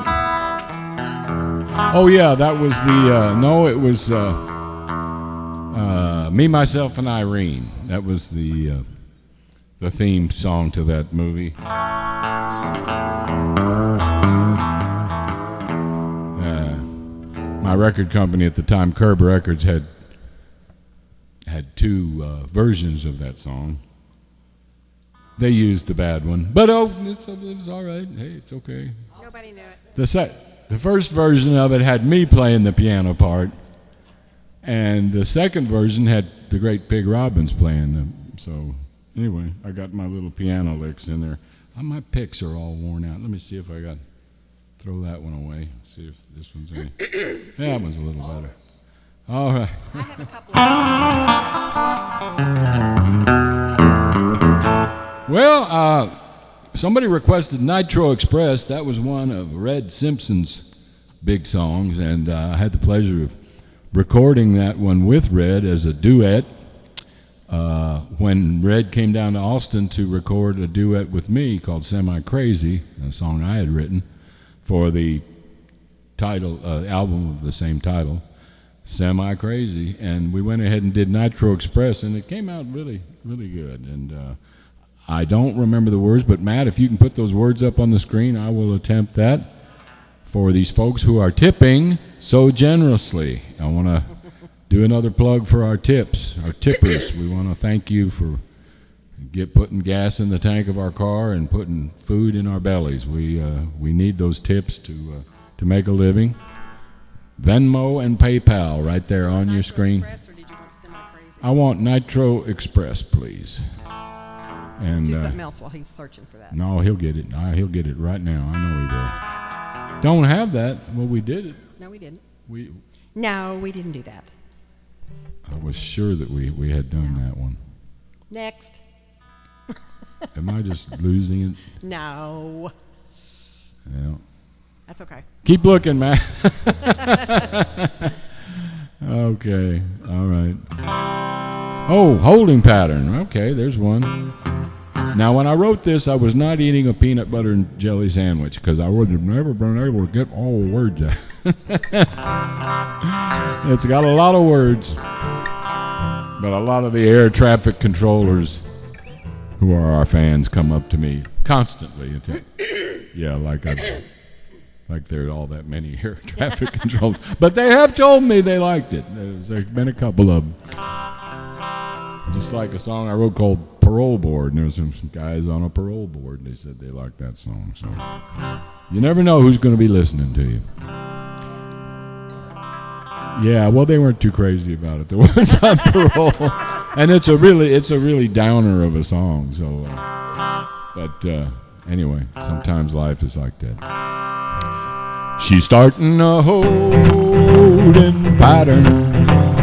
Oh, yeah. That was the... no, it was Me, Myself, and Irene. That was the theme song to that movie. My record company at the time, Curb Records, had two versions of that song. They used the bad one, but it was all right. Hey, it's okay. Nobody knew it. The first version of it had me playing the piano part, and the second version had the great Pig Robbins playing. So anyway, I got my little piano licks in there. My picks are all worn out. Let me see if I got. Throw that one away. See if this one's any. Yeah, that one's a little better. All right. I have a couple of Well, somebody requested Nitro Express. That was one of Red Simpson's big songs, and I had the pleasure of recording that one with Red as a duet. When Red came down to Austin to record a duet with me called Semi Crazy, a song I had written for the title album of the same title, Semi Crazy, and we went ahead and did Nitro Express, and it came out really, really good. And I don't remember the words, but Matt, if you can put those words up on the screen, I will attempt that for these folks who are tipping so generously. I want to do another plug for our tips, our tippers. We want to thank you for putting gas in the tank of our car and putting food in our bellies. We need those tips to make a living. Venmo and PayPal right there on your screen. Express, or did you want semi-crazy? I want Nitro Express, please. And Let's do something else while he's searching for that. no, he'll get it. He'll get it right now. I know he will. Don't have that. Well, we did it. No, we didn't. No, we didn't do that. I was sure that we had done that one. Next. Am I just losing it? No. Yeah. That's okay. Keep looking, Matt. Okay. All right. Oh, holding pattern. Okay, there's one. Now, when I wrote this, I was not eating a peanut butter and jelly sandwich because I would have never been able to get all the words out. It's got a lot of words, but a lot of the air traffic controllers who are our fans come up to me constantly. Like there are all that many air traffic controllers. But they have told me they liked it. There's been a couple of them. Just like a song I wrote called Parole Board. And there was some guys on a parole board. And they said they liked that song. So you never know who's going to be listening to you. Yeah, well, they weren't too crazy about it. There was on parole. And it's a really downer of a song. So, anyway, sometimes life is like that. She's starting a holding pattern,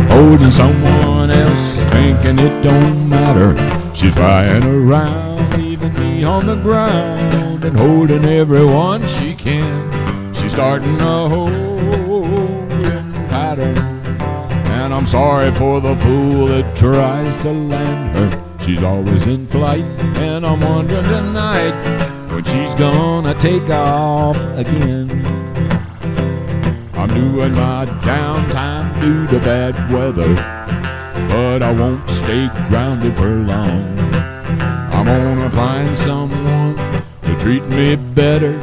holding someone else, thinking it don't matter. She's flying around, leaving me on the ground, and holding everyone she can. She's starting a holding pattern, and I'm sorry for the fool that tries to land her. She's always in flight, and I'm wondering tonight when she's gonna take off again. I'm doing my downtime due to bad weather, but I won't stay grounded for long. I'm gonna find someone to treat me better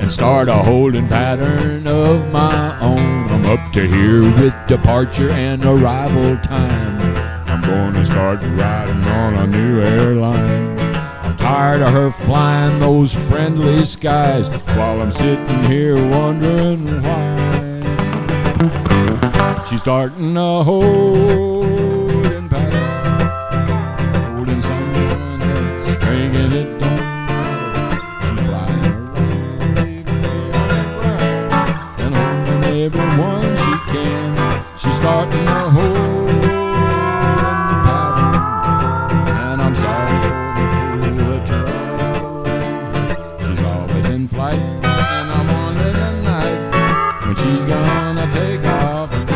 and start a holding pattern of my own. I'm up to here with departure and arrival time. I'm gonna start riding on a new airline. I'm tired of her flying those friendly skies while I'm sitting here wondering why. She's starting a holding pattern, holding someone else, thinking it don't matter. She's flying around, leaving me on the ground, and holding everyone she can. She's starting a holding pattern, and I'm sorry for the fool that tries to land her. She's always in flight, and I'm wondering tonight when she's gonna take off again.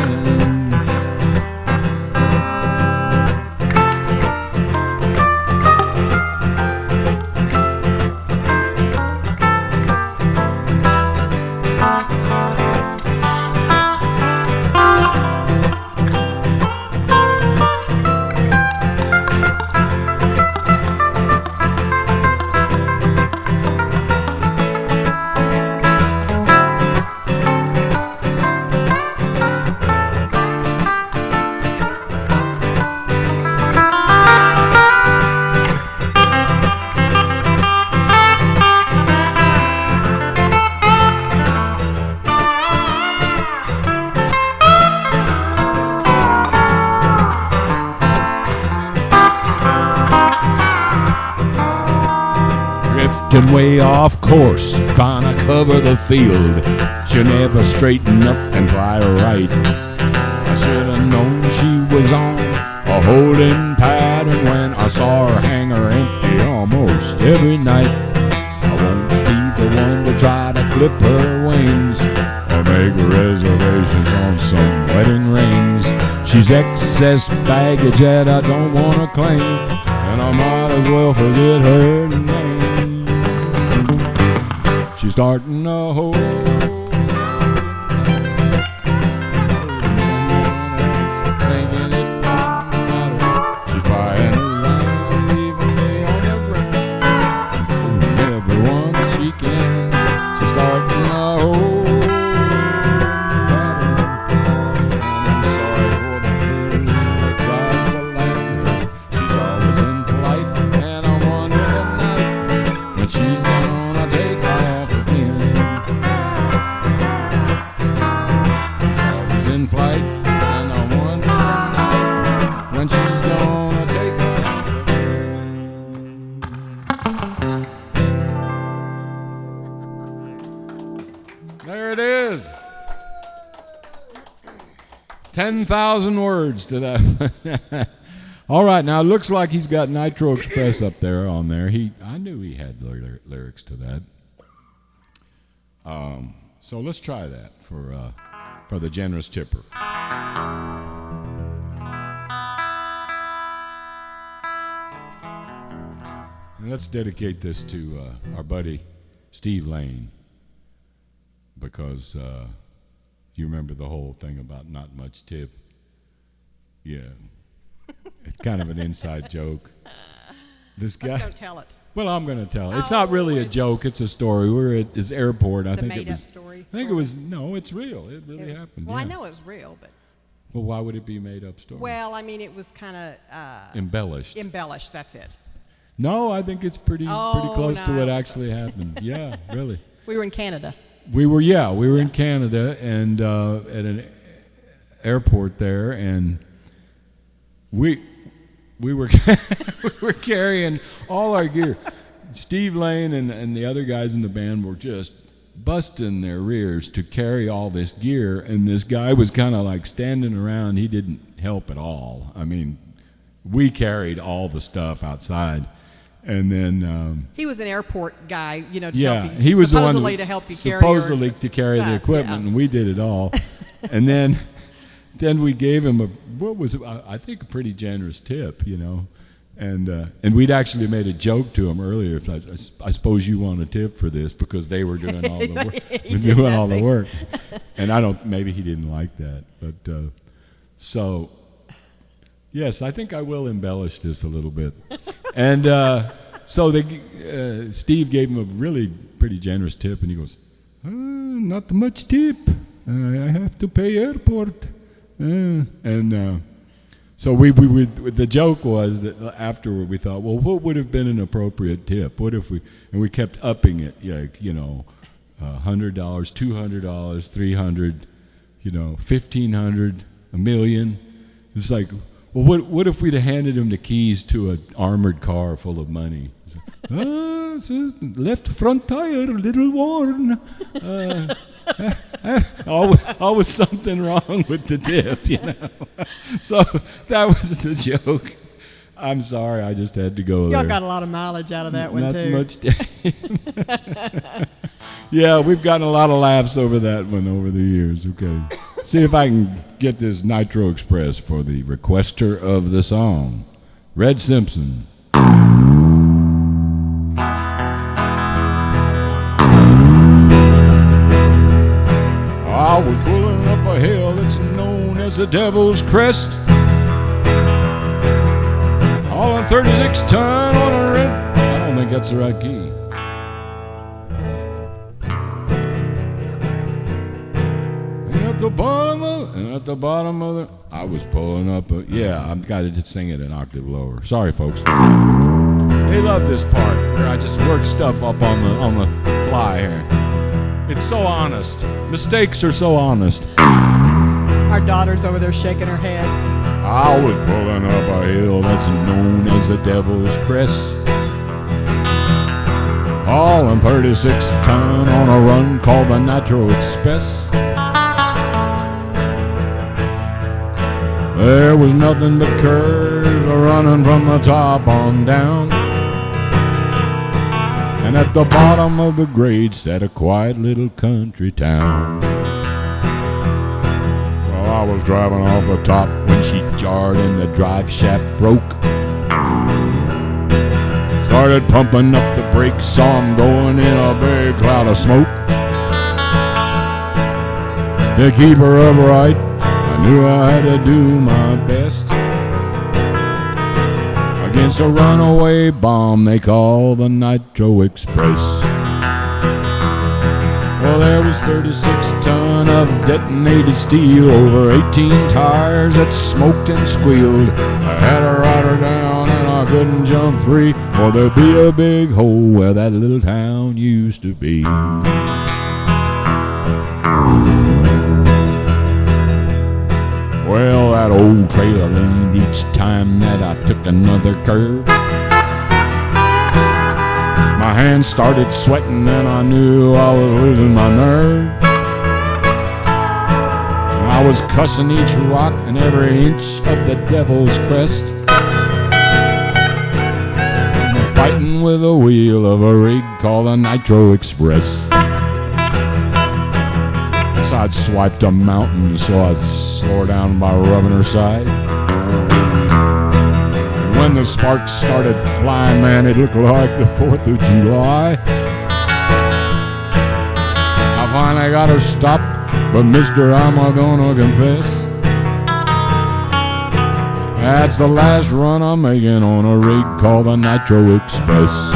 Drifting way off course, trying to cover the field. She'll never straighten up and fly right. I should have known she was on a holding pattern when I saw her hang her empty almost every night. I won't be the one to try to clip her wings or make reservations on some wedding rings. She's excess baggage that I don't want to claim, and I might as well forget her name. She's starting a hold. She's flying around, leaving me on the ground, again. She's starting a whole battle, and I'm sorry for the fool that tries to land. She's always in flight, and I'm wondering tonight when she's gonna take off again. She's always in flight, and I'm wondering tonight when she's gonna take off. There it is. 10,000 words to that. All right, now it looks like he's got Nitro Express up there on there. I knew he had lyrics to that. So let's try that for the generous tipper. And let's dedicate this to our buddy Steve Lane, because you remember the whole thing about not much tip. Yeah. It's kind of an inside joke. This guy. Don't tell it. Well, I'm going to tell it. It's not really a joke. It's a story. We were at his airport. It's I think a made-up it was. story. I think it was. No, it's real. It really happened. Well, yeah. I know it was real, but. Well, why would it be a made-up story? Well, I mean, it was kind of embellished. embellished. That's it. No, I think it's pretty close to no. what actually happened. Yeah, really. We were in Canada. We were in Canada and at an airport there, and we were we were carrying all our gear. Steve Lane and the other guys in the band were just busting their rears to carry all this gear, and this guy was kind of like standing around. He didn't help at all. I mean, we carried all the stuff outside. And then he was an airport guy, to help you, he was the one to help you carry supposedly to carry the equipment, and we did it all. And then we gave him I think a pretty generous tip, and we'd actually made a joke to him earlier. I suppose you want a tip for this, because they were doing all the work. And maybe he didn't like that, but so. Yes, I think I will embellish this a little bit. And so Steve gave him a really pretty generous tip, and he goes, not much tip. I have to pay airport. So the joke was that afterward we thought, well, what would have been an appropriate tip? What if we kept upping it, $100, $200, $300, $1,500, $1 million. It's like, well, what if we'd have handed him the keys to an armored car full of money? Left front tire, a little worn. Always something wrong with the tip, So that was the joke. I'm sorry, I just had to go there. Y'all got a lot of mileage out of that one, Not too. much. Yeah, we've gotten a lot of laughs over that one over the years. Okay. See if I can get this Nitro Express for the requester of the song, Red Simpson. I was pulling up a hill that's known as the Devil's Crest. All on 36 ton on a red. I don't think that's the right key. At the bottom of the, I was pulling up I've got to sing it an octave lower. Sorry, folks. They love this part where I just work stuff up on the fly here. It's so honest. Mistakes are so honest. Our daughter's over there shaking her head. I was pulling up a hill that's known as the Devil's Crest. All on 36 ton on a run called the Nitro Express. There was nothing but curves running from the top on down. And at the bottom of the grade sat a quiet little country town. Well, I was driving off the top when she jarred and the drive shaft broke. Started pumping up the brakes, saw 'em going in a big cloud of smoke. To keep her upright, I knew I had to do my best. Against a runaway bomb they call the Nitro Express. Well, there was 36 ton of detonated steel over 18 tires that smoked and squealed. I had to ride her down and I couldn't jump free, or there'd be a big hole where that little town used to be. Well, that old trailer leaned each time that I took another curve. My hands started sweating and I knew I was losing my nerve. I was cussing each rock and every inch of the devil's crest, fighting with the wheel of a rig called a Nitro Express. So I'd swiped a mountain so I'd slow her down by rubbing her side. And when the sparks started flying, man, it looked like the 4th of July. I finally got her stopped, but mister, I'm gonna confess, that's the last run I'm making on a rig called the Nitro Express.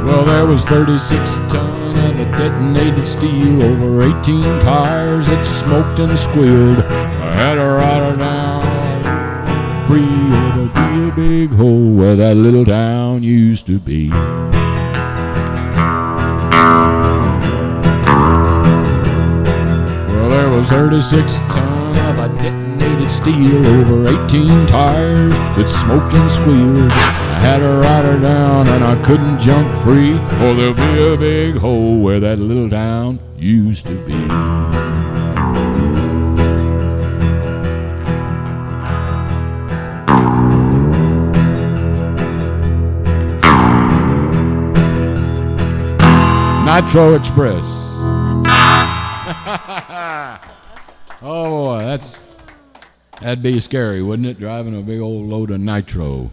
Well, there was 36 ton of the detonated steel over 18 tires that smoked and squealed. I had to ride her down free, or there'd be a big hole where that little town used to be. Well, there was 36 ton of a detonated steel over 18 tires that smoked and squealed. I had to ride her down and I couldn't jump free, or there'll be a big hole where that little town used to be. Nitro Express. Oh boy, that'd be scary, wouldn't it? Driving a big old load of nitro.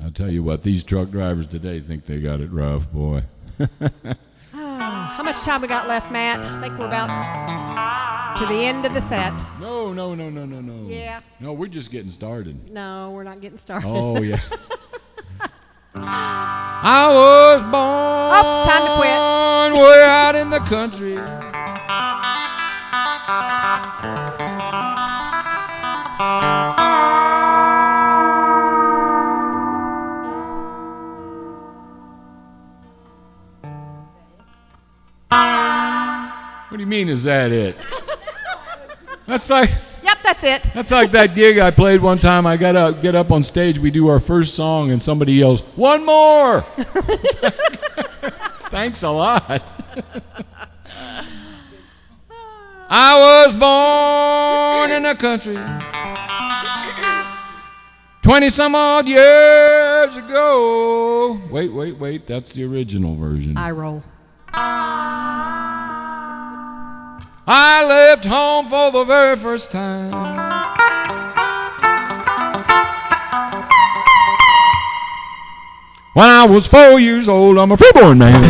I'll tell you what, these truck drivers today think they got it rough, boy. How much time we got left, Matt? I think we're about to the end of the set. No. Yeah. No, we're just getting started. No, we're not getting started. Oh, yeah. I was born time to quit. way out in the country. What do you mean, is that it? That's like... Yep, that's it. That's like that gig I played one time. I get up on stage, we do our first song, and somebody yells, "One more!" Thanks a lot. I was born in the country 20-some odd years ago. Wait, that's the original version. I roll. I left home for the very first time. When I was 4 years old, I'm a freeborn man.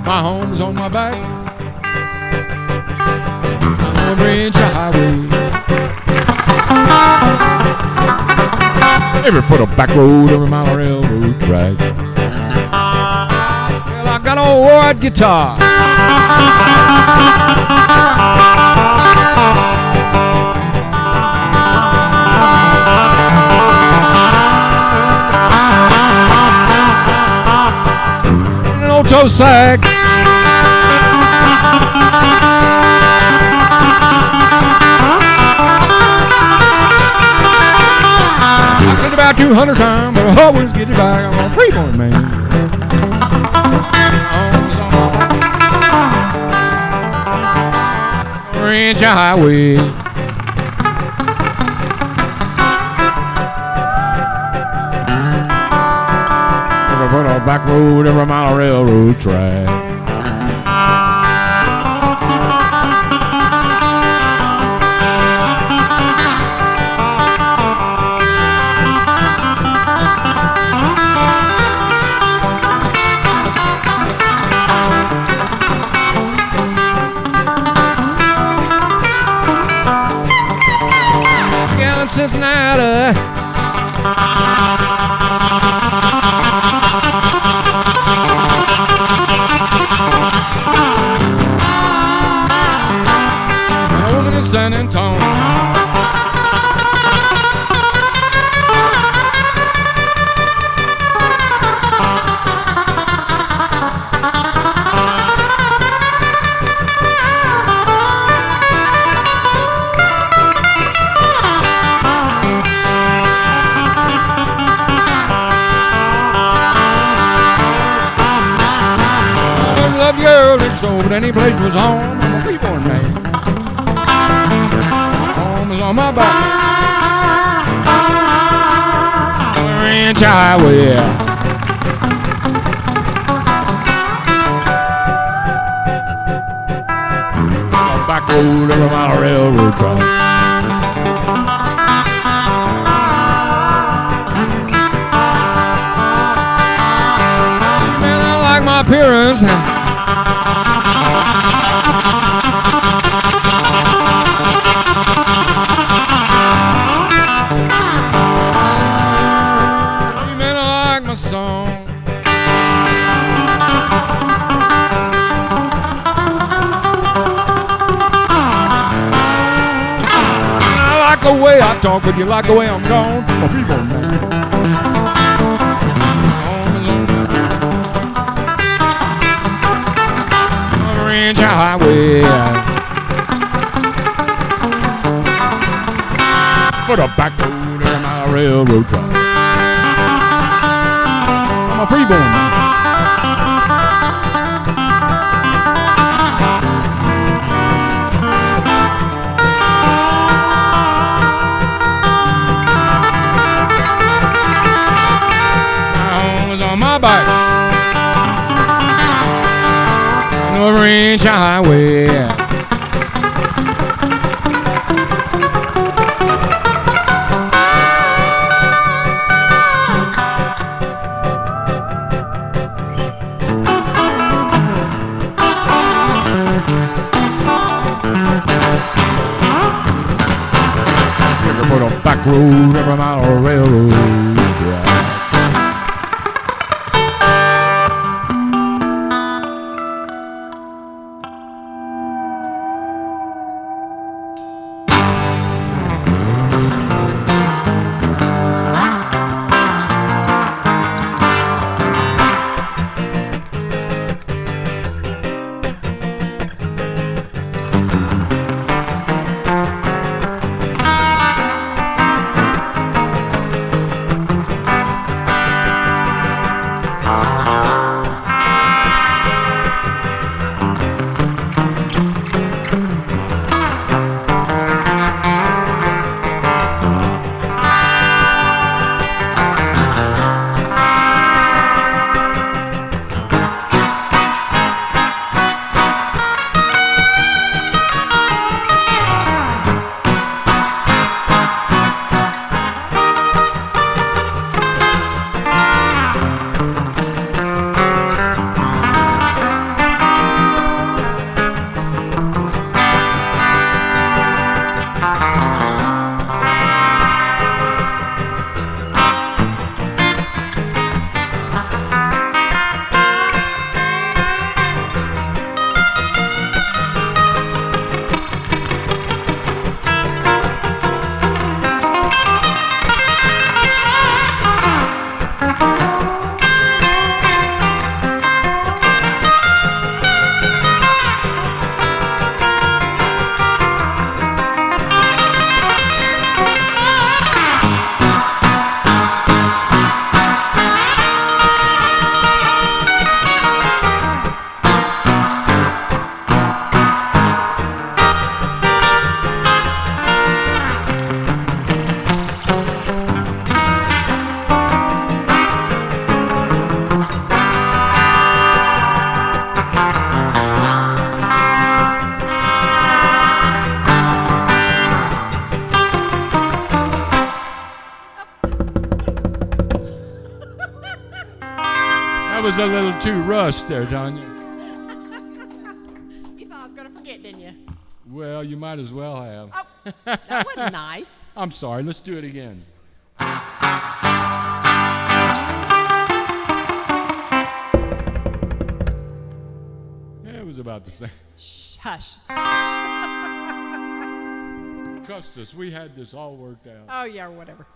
My home's on my back, on a branch of highway. Every foot of back road, every mile of railroad track. Well, I got a white guitar. An alto sax. I did about 200 times, but I always get it back. I'm a freeborn man. Ranch highway. Every foot of back road, every mile of railroad track. Cincinnati. building store, but any place was home. I'm a freeborn man. Home is on my back. Ranch highway. A back road every mile of railroad track. Man, I like my appearance. Song. I like the way I talk, but you like the way I'm gone. I'm a freeborn man. On the ranch highway. For the back road and my railroad track. I'm a freeborn man. My home is on my back. On the ranch highway. For the back road every mile of railroad track. was a little too rushed there, Tanya. You thought I was going to forget, didn't you? Well, you might as well have. Oh, that wasn't nice. I'm sorry. Let's do it again. It was about the same. Shh, hush. Trust us, we had this all worked out. Oh, yeah, or whatever.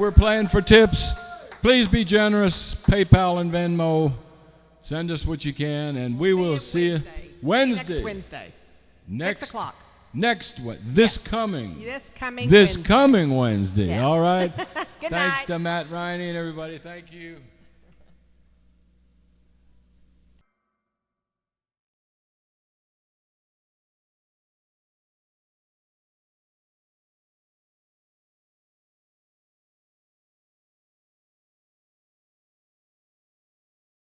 we're playing for tips. Please be generous. PayPal and Venmo. Send us what you can, and we will see you Wednesday. Next Wednesday. 6 o'clock. Next what? This Yes. coming. This coming Wednesday. Wednesday. Yeah. All right. Good Thanks night. to Matt Riney and everybody. Thank you.